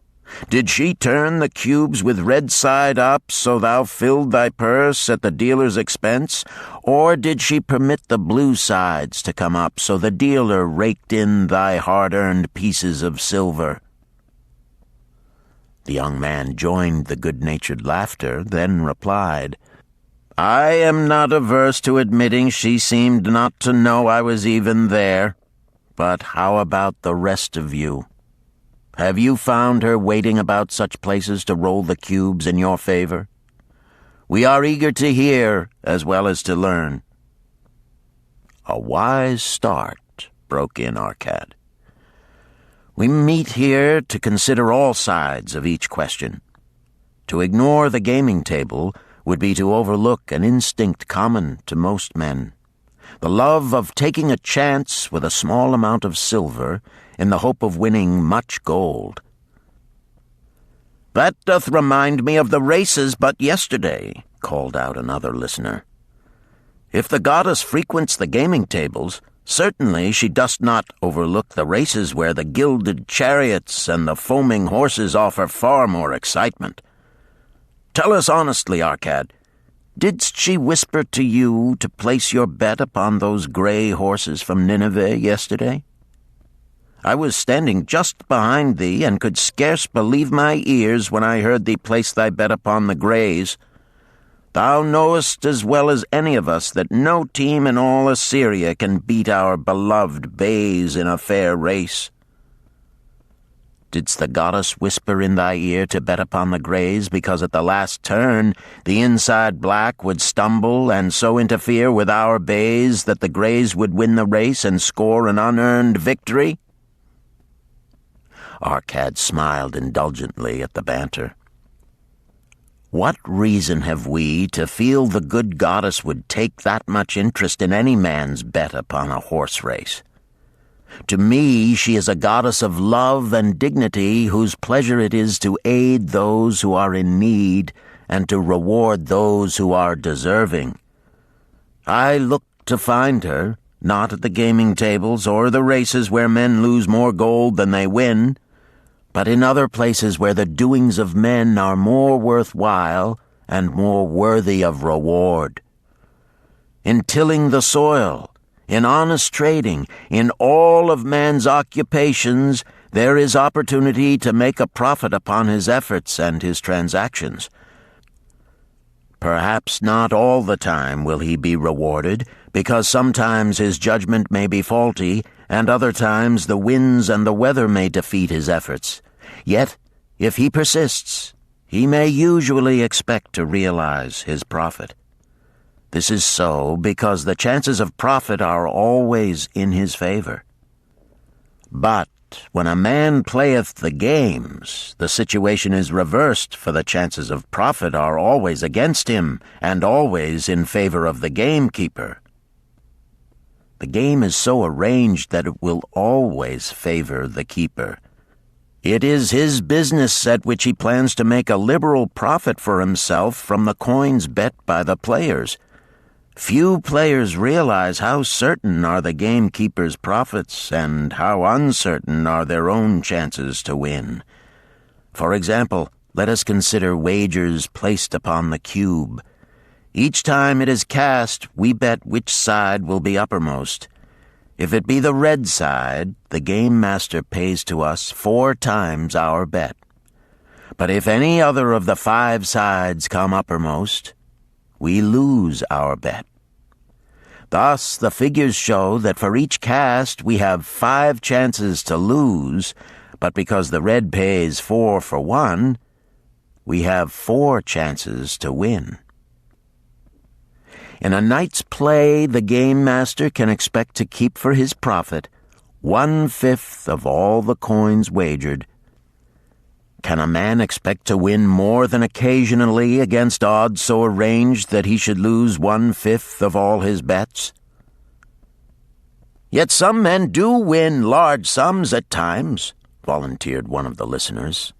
Did she turn the cubes with red side up so thou filled thy purse at the dealer's expense, or did she permit the blue sides to come up so the dealer raked in thy hard-earned pieces of silver?" The young man joined the good-natured laughter, then replied, "I am not averse to admitting she seemed not to know I was even there. But how about the rest of you? Have you found her waiting about such places to roll the cubes in your favor? We are eager to hear as well as to learn." "A wise start," broke in Arcad. "We meet here to consider all sides of each question. To ignore the gaming table would be to overlook an instinct common to most men, the love of taking a chance with a small amount of silver in the hope of winning much gold." "That doth remind me of the races but yesterday," called out another listener. "If the goddess frequents the gaming tables, certainly she does not overlook the races where the gilded chariots and the foaming horses offer far more excitement. Tell us honestly, Arcad, didst she whisper to you to place your bet upon those gray horses from Nineveh yesterday? I was standing just behind thee, and could scarce believe my ears when I heard thee place thy bet upon the grays. Thou knowest as well as any of us that no team in all Assyria can beat our beloved bays in a fair race. Didst the goddess whisper in thy ear to bet upon the grays because at the last turn the inside black would stumble and so interfere with our bays that the grays would win the race and score an unearned victory?" Arcad smiled indulgently at the banter. "What reason have we to feel the good goddess would take that much interest in any man's bet upon a horse race? To me, she is a goddess of love and dignity whose pleasure it is to aid those who are in need and to reward those who are deserving. I look to find her, not at the gaming tables or the races where men lose more gold than they win, but in other places where the doings of men are more worthwhile and more worthy of reward. In tilling the soil, in honest trading, in all of man's occupations, there is opportunity to make a profit upon his efforts and his transactions. Perhaps not all the time will he be rewarded, because sometimes his judgment may be faulty, and other times the winds and the weather may defeat his efforts. Yet, if he persists, he may usually expect to realize his profit. This is so because the chances of profit are always in his favor. But when a man playeth the games, the situation is reversed, for the chances of profit are always against him, and always in favor of the gamekeeper. The game is so arranged that it will always favor the keeper. It is his business at which he plans to make a liberal profit for himself from the coins bet by the players. Few players realize how certain are the gamekeeper's profits and how uncertain are their own chances to win. For example, let us consider wagers placed upon the cube. Each time it is cast, we bet which side will be uppermost. If it be the red side, the game master pays to us 4 times our bet. But if any other of the 5 sides come uppermost, we lose our bet. Thus, the figures show that for each cast we have 5 chances to lose, but because the red pays 4 for 1, we have 4 chances to win. In a night's play, the game master can expect to keep for his profit 1/5 of all the coins wagered. Can a man expect to win more than occasionally against odds so arranged that he should lose 1/5 of all his bets? "Yet some men do win large sums at times," volunteered one of the listeners.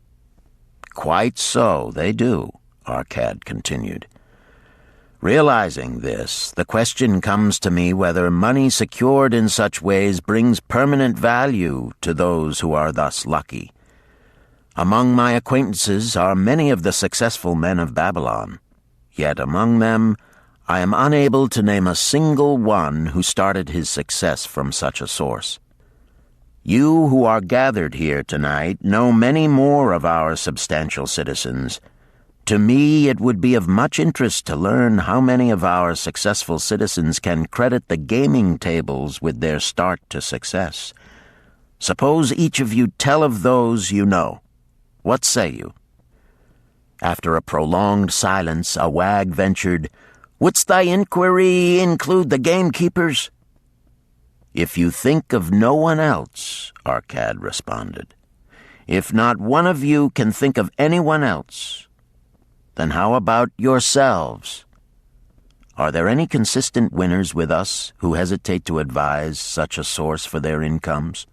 "Quite so, they do," Arcad continued. Realizing this, the question comes to me whether money secured in such ways brings permanent value to those who are thus lucky. Among my acquaintances are many of the successful men of Babylon, yet among them I am unable to name a single one who started his success from such a source. You who are gathered here tonight know many more of our substantial citizens. To me, it would be of much interest to learn how many of our successful citizens can credit the gaming tables with their start to success. Suppose each of you tell of those you know. What say you?" After a prolonged silence, a wag ventured, "Wouldst thy inquiry include the gamekeepers?" "If you think of no one else," Arcad responded, "if not one of you can think of anyone else, then how about yourselves? Are there any consistent winners with us who hesitate to advise such a source for their incomes?"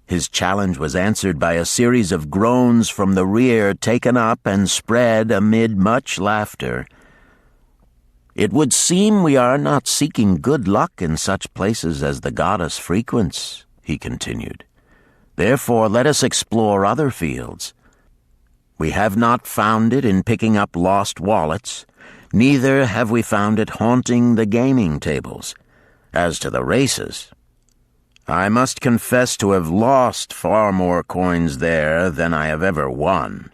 His challenge was answered by a series of groans from the rear, taken up and spread amid much laughter. "It would seem we are not seeking good luck in such places as the goddess frequents," he continued. "Therefore let us explore other fields. We have not found it in picking up lost wallets, neither have we found it haunting the gaming tables. As to the races, I must confess to have lost far more coins there than I have ever won.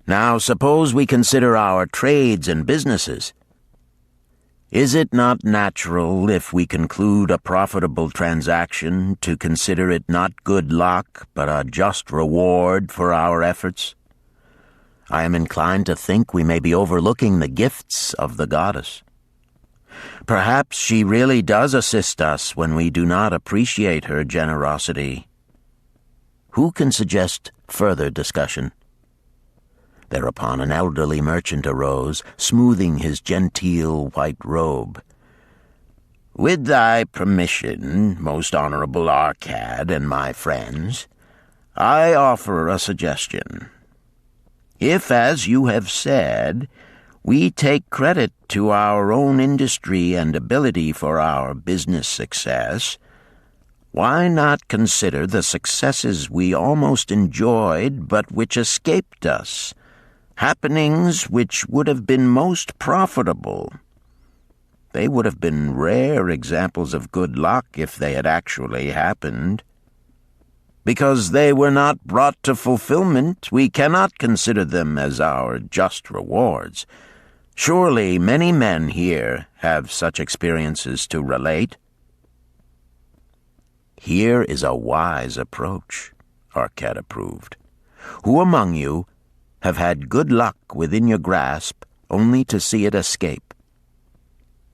Now suppose we consider our trades and businesses. Is it not natural, if we conclude a profitable transaction, to consider it not good luck, but a just reward for our efforts? I am inclined to think we may be overlooking the gifts of the goddess. Perhaps she really does assist us when we do not appreciate her generosity. Who can suggest further discussion?" Thereupon an elderly merchant arose, smoothing his genteel white robe. "With thy permission, most honorable Arcad and my friends, I offer a suggestion. If, as you have said, we take credit to our own industry and ability for our business success, why not consider the successes we almost enjoyed but which escaped us, happenings which would have been most profitable? They would have been rare examples of good luck if they had actually happened. Because they were not brought to fulfillment, we cannot consider them as our just rewards. Surely many men here have such experiences to relate." "Here is a wise approach," Arcad approved. "Who among you have had good luck within your grasp only to see it escape?"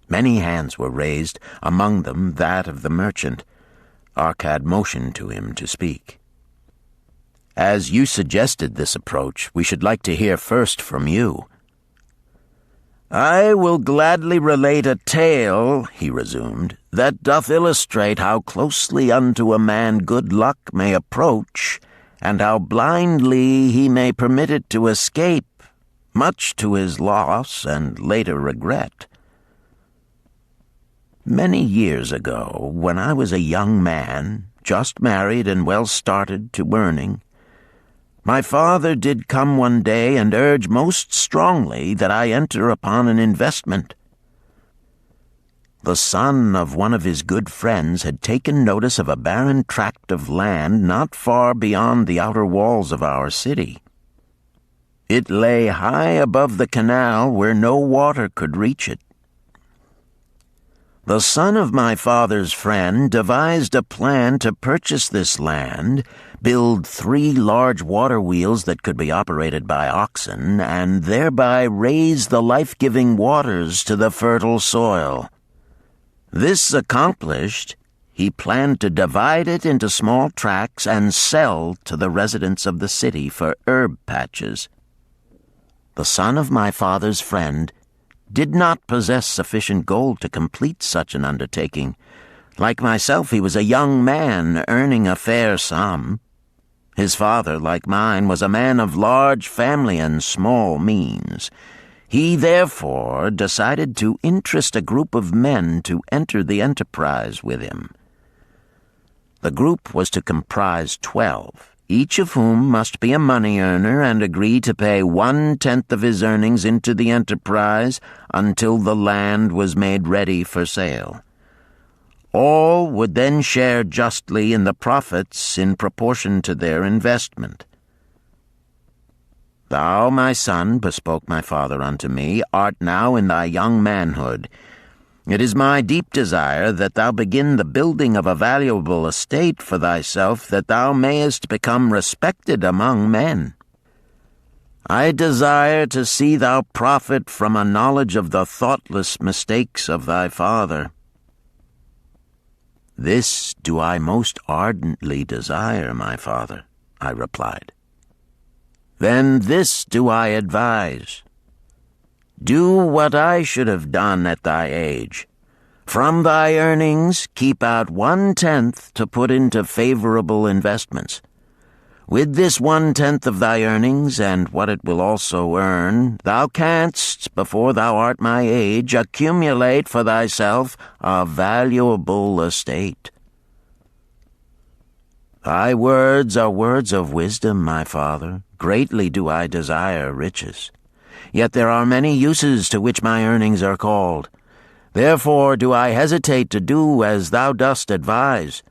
Many hands were raised, among them that of the merchant. Arcad motioned to him to speak. "As you suggested this approach, we should like to hear first from you." "I will gladly relate a tale," he resumed, "that doth illustrate how closely unto a man good luck may approach, and how blindly he may permit it to escape, much to his loss and later regret. Many years ago, when I was a young man, just married and well started to earning, my father did come one day and urge most strongly that I enter upon an investment. The son of one of his good friends had taken notice of a barren tract of land not far beyond the outer walls of our city. It lay high above the canal where no water could reach it. The son of my father's friend devised a plan to purchase this land, build 3 large water wheels that could be operated by oxen, and thereby raise the life-giving waters to the fertile soil. This accomplished, he planned to divide it into small tracts and sell to the residents of the city for herb patches. The son of my father's friend did not possess sufficient gold to complete such an undertaking. Like myself, he was a young man earning a fair sum. His father, like mine, was a man of large family and small means. He therefore decided to interest a group of men to enter the enterprise with him. The group was to comprise 12, each of whom must be a money earner and agree to pay 1/10 of his earnings into the enterprise until the land was made ready for sale. All would then share justly in the profits in proportion to their investment. Thou, my son, bespoke my father unto me, art now in thy young manhood. It is my deep desire that thou begin the building of a valuable estate for thyself, that thou mayest become respected among men. I desire to see thou profit from a knowledge of the thoughtless mistakes of thy father. This do I most ardently desire, my father, I replied. Then this do I advise. Do what I should have done at thy age. From thy earnings keep out 1/10 to put into favorable investments. With this 1/10 of thy earnings, and what it will also earn, thou canst, before thou art my age, accumulate for thyself a valuable estate. Thy words are words of wisdom, my father. Greatly do I desire riches. Yet there are many uses to which my earnings are called. Therefore do I hesitate to do as thou dost advise.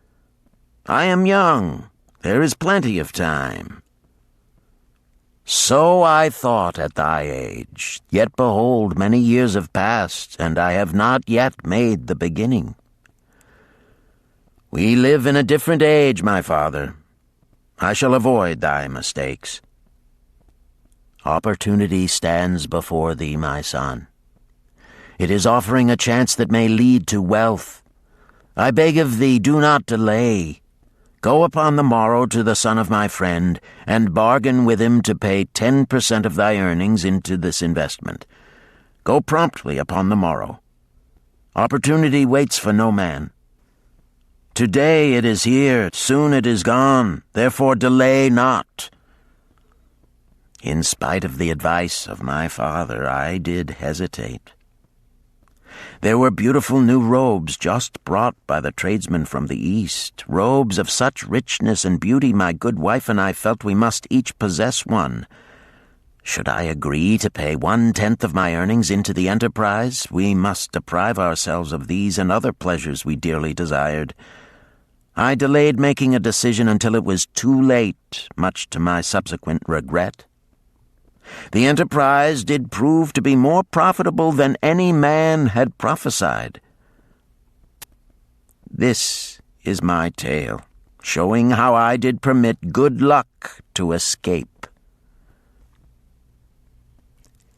I am young. There is plenty of time. So I thought at thy age, yet behold, many years have passed, and I have not yet made the beginning. We live in a different age, my father. I shall avoid thy mistakes. Opportunity stands before thee, my son. It is offering a chance that may lead to wealth. I beg of thee, do not delay. Go upon the morrow to the son of my friend, and bargain with him to pay 10% of thy earnings into this investment. Go promptly upon the morrow. Opportunity waits for no man. Today it is here, soon it is gone, therefore delay not. In spite of the advice of my father, I did hesitate. There were beautiful new robes just brought by the tradesmen from the east, robes of such richness and beauty my good wife and I felt we must each possess one. Should I agree to pay 1/10 of my earnings into the enterprise, we must deprive ourselves of these and other pleasures we dearly desired. I delayed making a decision until it was too late, much to my subsequent regret. The enterprise did prove to be more profitable than any man had prophesied. This is my tale, showing how I did permit good luck to escape.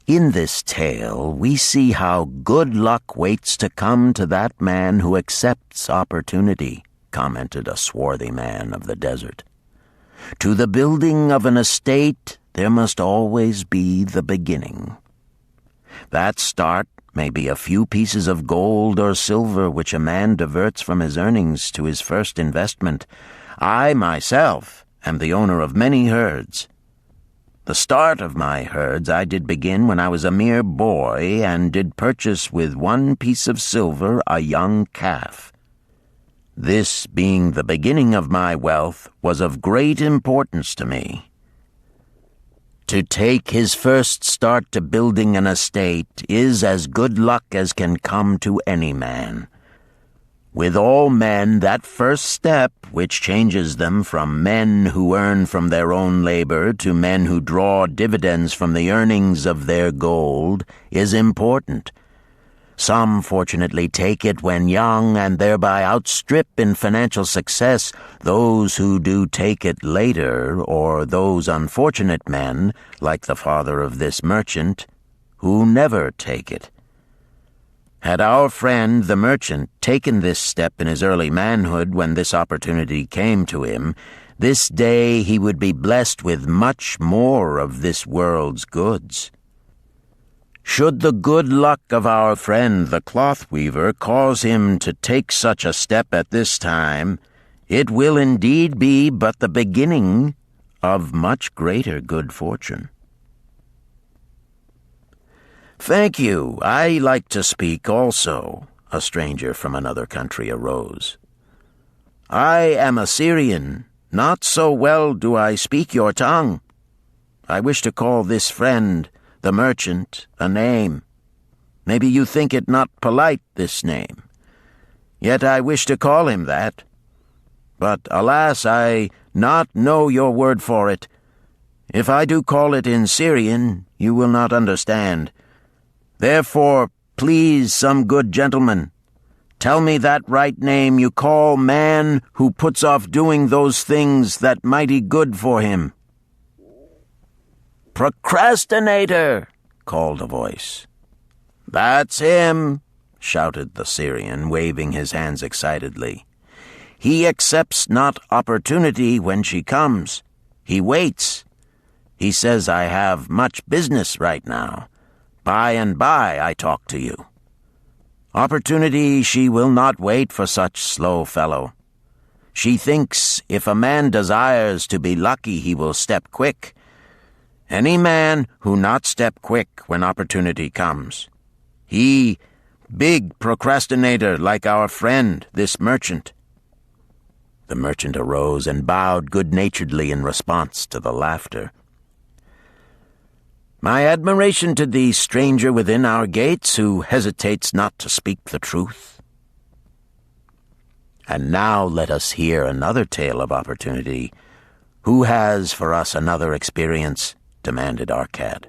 In this tale, we see how good luck waits to come to that man who accepts opportunity, commented a swarthy man of the desert. To the building of an estate, there must always be the beginning. That start may be a few pieces of gold or silver which a man diverts from his earnings to his first investment. I, myself, am the owner of many herds. The start of my herds I did begin when I was a mere boy, and did purchase with 1 piece of silver a young calf. This, being the beginning of my wealth, was of great importance to me. To take his first start to building an estate is as good luck as can come to any man. With all men, that first step, which changes them from men who earn from their own labor to men who draw dividends from the earnings of their gold, is important. Some fortunately take it when young and thereby outstrip in financial success those who do take it later, or those unfortunate men, like the father of this merchant, who never take it. Had our friend the merchant taken this step in his early manhood when this opportunity came to him, this day he would be blessed with much more of this world's goods. Should the good luck of our friend the cloth weaver cause him to take such a step at this time, it will indeed be but the beginning of much greater good fortune. "Thank you. I like to speak also," a stranger from another country arose. "I am a Syrian, Not so well do I speak your tongue. I wish to call this friend, the merchant, a name. Maybe you think it not polite, this name. Yet I wish to call him that. But alas, I not know your word for it. If I do call it in Syrian, you will not understand. Therefore, please, some good gentleman, tell me that right name you call man who puts off doing those things that mighty good for him. Procrastinator, called a voice. That's him, shouted the Syrian, waving his hands excitedly. He accepts not opportunity when she comes. He waits. He says I have much business right now. By and by I talk to you. Opportunity she will not wait for such slow fellow. She thinks if a man desires to be lucky he will step quick. Any man who not step quick when opportunity comes. He, big procrastinator like our friend, this merchant. The merchant arose and bowed good-naturedly in response to the laughter. My admiration to thee, stranger within our gates, who hesitates not to speak the truth. And now let us hear another tale of opportunity. Who has for us another experience? Demanded Arcad.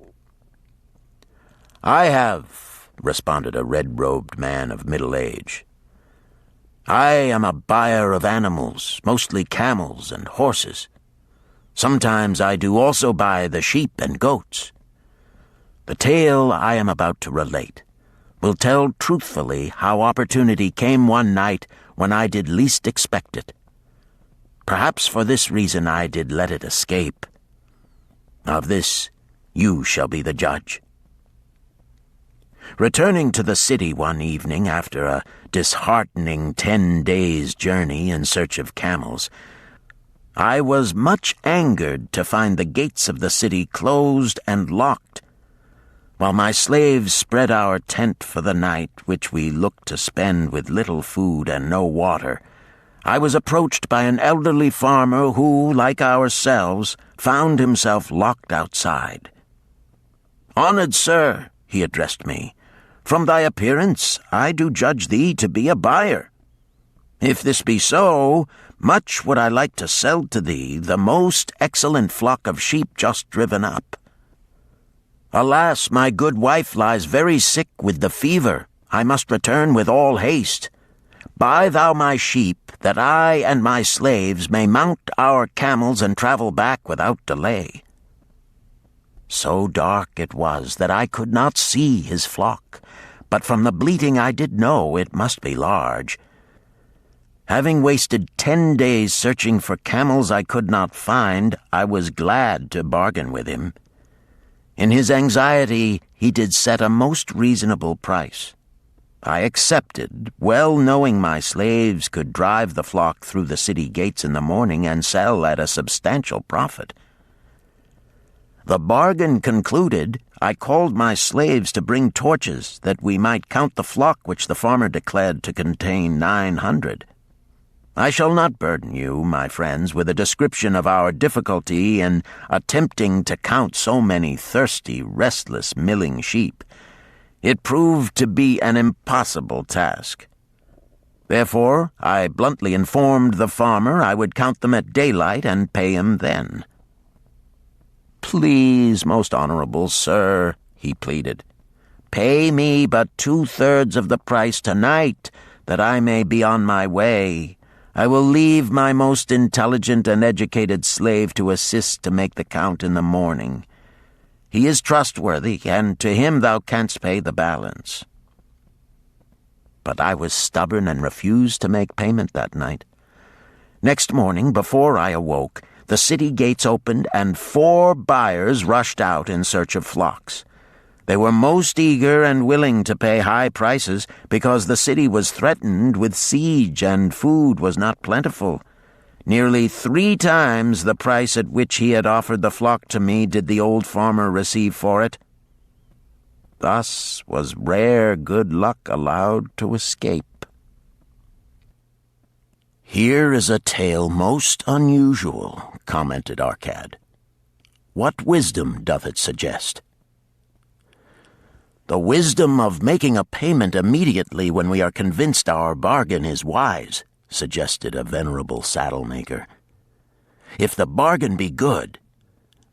I have, responded a red-robed man of middle age. I am a buyer of animals, mostly camels and horses. Sometimes I do also buy the sheep and goats. The tale I am about to relate will tell truthfully how opportunity came one night when I did least expect it. Perhaps for this reason I did let it escape. Of this you shall be the judge. Returning to the city one evening after a disheartening 10 days' journey in search of camels, I was much angered to find the gates of the city closed and locked. While my slaves spread our tent for the night, which we looked to spend with little food and no water, I was approached by an elderly farmer who, like ourselves, found himself locked outside. "Honored sir," he addressed me, "from thy appearance I do judge thee to be a buyer. If this be so, much would I like to sell to thee the most excellent flock of sheep just driven up. Alas, my good wife lies very sick with the fever. I must return with all haste. Buy thou my sheep, that I and my slaves may mount our camels and travel back without delay." So dark it was that I could not see his flock, but from the bleating I did know it must be large. Having wasted 10 days searching for camels I could not find, I was glad to bargain with him. In his anxiety, he did set a most reasonable price. I accepted, well knowing my slaves could drive the flock through the city gates in the morning and sell at a substantial profit. The bargain concluded, I called my slaves to bring torches that we might count the flock which the farmer declared to contain 900. I shall not burden you, my friends, with a description of our difficulty in attempting to count so many thirsty, restless, milling sheep. It proved to be an impossible task. Therefore, I bluntly informed the farmer I would count them at daylight and pay him then. "Please, most honorable sir," he pleaded, "pay me but 2/3 of the price tonight, that I may be on my way. I will leave my most intelligent and educated slave to assist to make the count in the morning. He is trustworthy, and to him thou canst pay the balance." But I was stubborn and refused to make payment that night. Next morning, before I awoke, the city gates opened and 4 buyers rushed out in search of flocks. They were most eager and willing to pay high prices because the city was threatened with siege and food was not plentiful. Nearly 3 times the price at which he had offered the flock to me did the old farmer receive for it. Thus was rare good luck allowed to escape. "Here is a tale most unusual," commented Arcad. "What wisdom doth it suggest?" "The wisdom of making a payment immediately when we are convinced our bargain is wise," suggested a venerable saddle-maker. "If the bargain be good,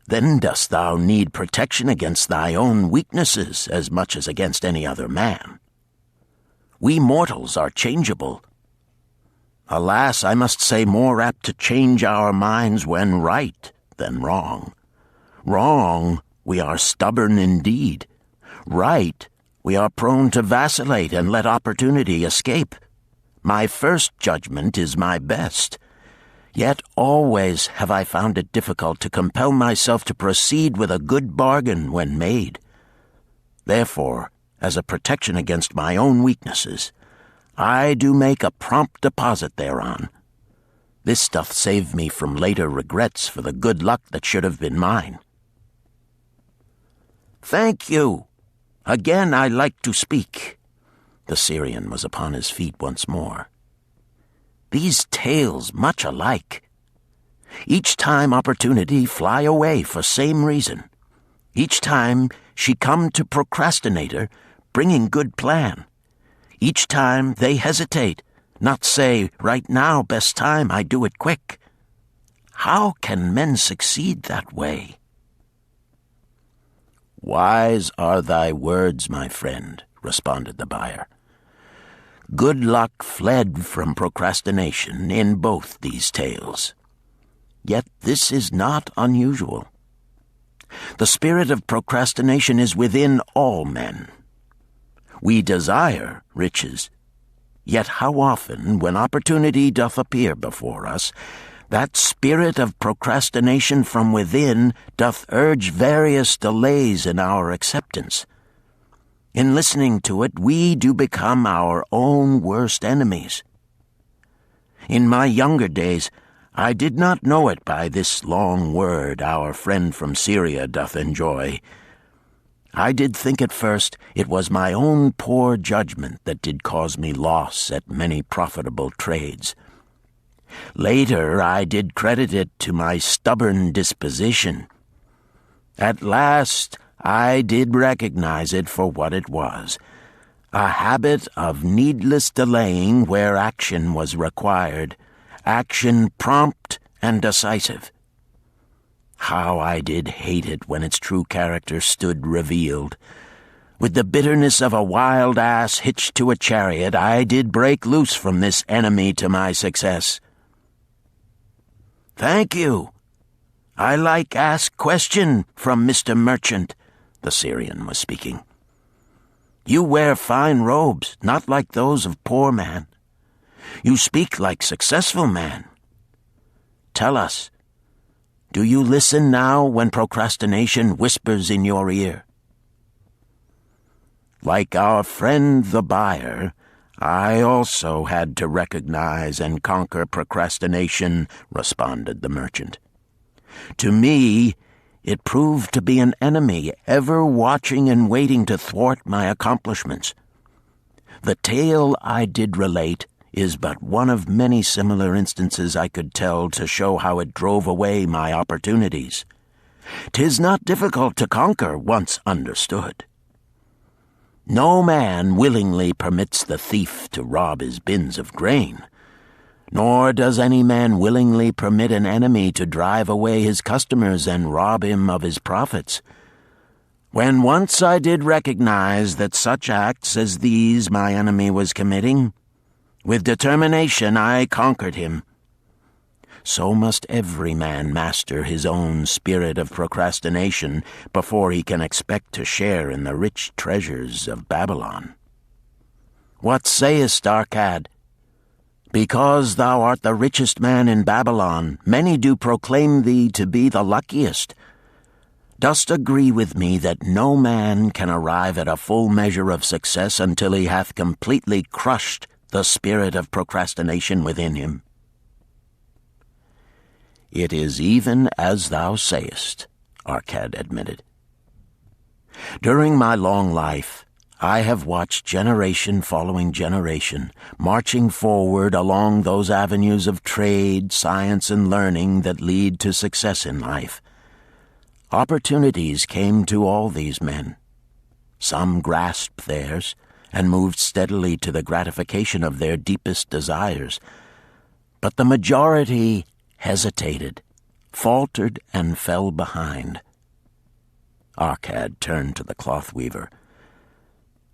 then dost thou need protection against thy own weaknesses as much as against any other man. We mortals are changeable. Alas, I must say, more apt to change our minds when right than wrong. Wrong, we are stubborn indeed. Right, we are prone to vacillate and let opportunity escape. My first judgment is my best. Yet always have I found it difficult to compel myself to proceed with a good bargain when made. Therefore, as a protection against my own weaknesses, I do make a prompt deposit thereon. This doth save me from later regrets for the good luck that should have been mine." "Thank you. Again I like to speak." The Syrian was upon his feet once more. "These tales much alike. Each time opportunity fly away for same reason. Each time she come to procrastinator, bringing good plan. Each time they hesitate, not say, right now, best time, I do it quick. How can men succeed that way?" "Wise are thy words, my friend," responded the buyer. "Good luck fled from procrastination in both these tales. Yet this is not unusual. The spirit of procrastination is within all men. We desire riches, yet how often, when opportunity doth appear before us, that spirit of procrastination from within doth urge various delays in our acceptance. In listening to it, we do become our own worst enemies. In my younger days, I did not know it by this long word our friend from Syria doth enjoy. I did think at first it was my own poor judgment that did cause me loss at many profitable trades. Later I did credit it to my stubborn disposition. At last I did recognize it for what it was, a habit of needless delaying where action was required, action prompt and decisive. How I did hate it when its true character stood revealed. With the bitterness of a wild ass hitched to a chariot, I did break loose from this enemy to my success. "Thank you. I like ask question from Mr. Merchant," the Syrian was speaking. "You wear fine robes, not like those of poor man. You speak like successful man. Tell us, do you listen now when procrastination whispers in your ear?" "Like our friend the buyer, I also had to recognize and conquer procrastination," responded the merchant. "To me, it proved to be an enemy ever watching and waiting to thwart my accomplishments. The tale I did relate is but one of many similar instances I could tell to show how it drove away my opportunities. 'Tis not difficult to conquer once understood. No man willingly permits the thief to rob his bins of grain, nor does any man willingly permit an enemy to drive away his customers and rob him of his profits. When once I did recognize that such acts as these my enemy was committing, with determination I conquered him. So must every man master his own spirit of procrastination before he can expect to share in the rich treasures of Babylon. What sayest, Arcad? Because thou art the richest man in Babylon, many do proclaim thee to be the luckiest. Dost agree with me that no man can arrive at a full measure of success until he hath completely crushed the spirit of procrastination within him? "It is even as thou sayest," Arcad admitted. "During my long life, I have watched generation following generation, marching forward along those avenues of trade, science, and learning that lead to success in life. Opportunities came to all these men. Some grasped theirs and moved steadily to the gratification of their deepest desires, but the majority hesitated, faltered, and fell behind. Arcad turned to the cloth weaver.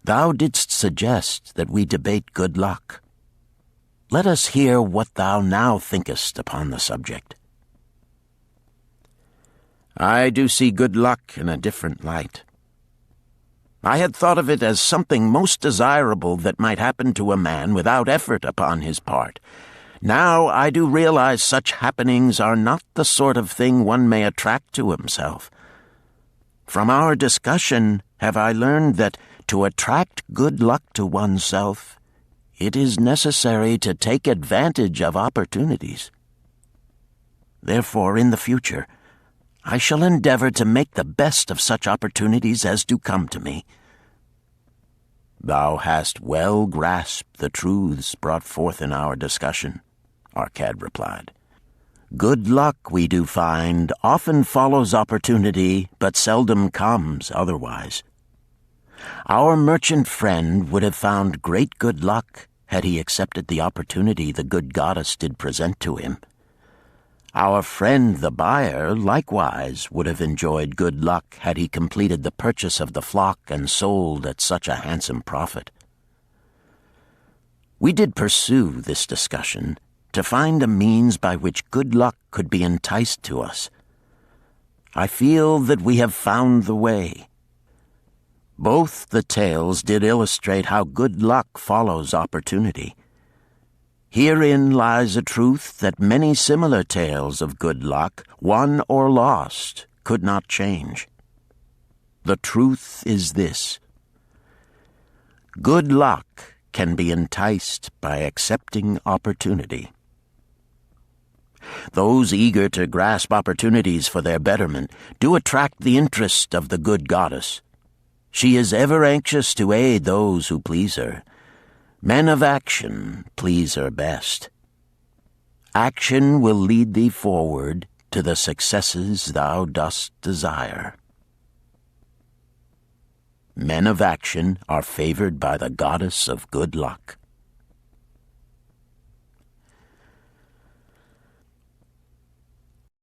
Thou didst suggest that we debate good luck. Let us hear what thou now thinkest upon the subject. I do see good luck in a different light. I had thought of it as something most desirable that might happen to a man without effort upon his part. Now I do realize such happenings are not the sort of thing one may attract to himself. From our discussion have I learned that to attract good luck to oneself, it is necessary to take advantage of opportunities. Therefore, in the future, I shall endeavor to make the best of such opportunities as do come to me. Thou hast well grasped the truths brought forth in our discussion, Arcad replied. Good luck, we do find, often follows opportunity, but seldom comes otherwise. Our merchant friend would have found great good luck had he accepted the opportunity the good goddess did present to him. Our friend the buyer likewise would have enjoyed good luck had he completed the purchase of the flock and sold at such a handsome profit. We did pursue this discussion to find a means by which good luck could be enticed to us. I feel that we have found the way. Both the tales did illustrate how good luck follows opportunity. Herein lies a truth that many similar tales of good luck, won or lost, could not change. The truth is this: good luck can be enticed by accepting opportunity. Those eager to grasp opportunities for their betterment do attract the interest of the good goddess. She is ever anxious to aid those who please her. Men of action please her best. Action will lead thee forward to the successes thou dost desire. Men of action are favored by the goddess of good luck.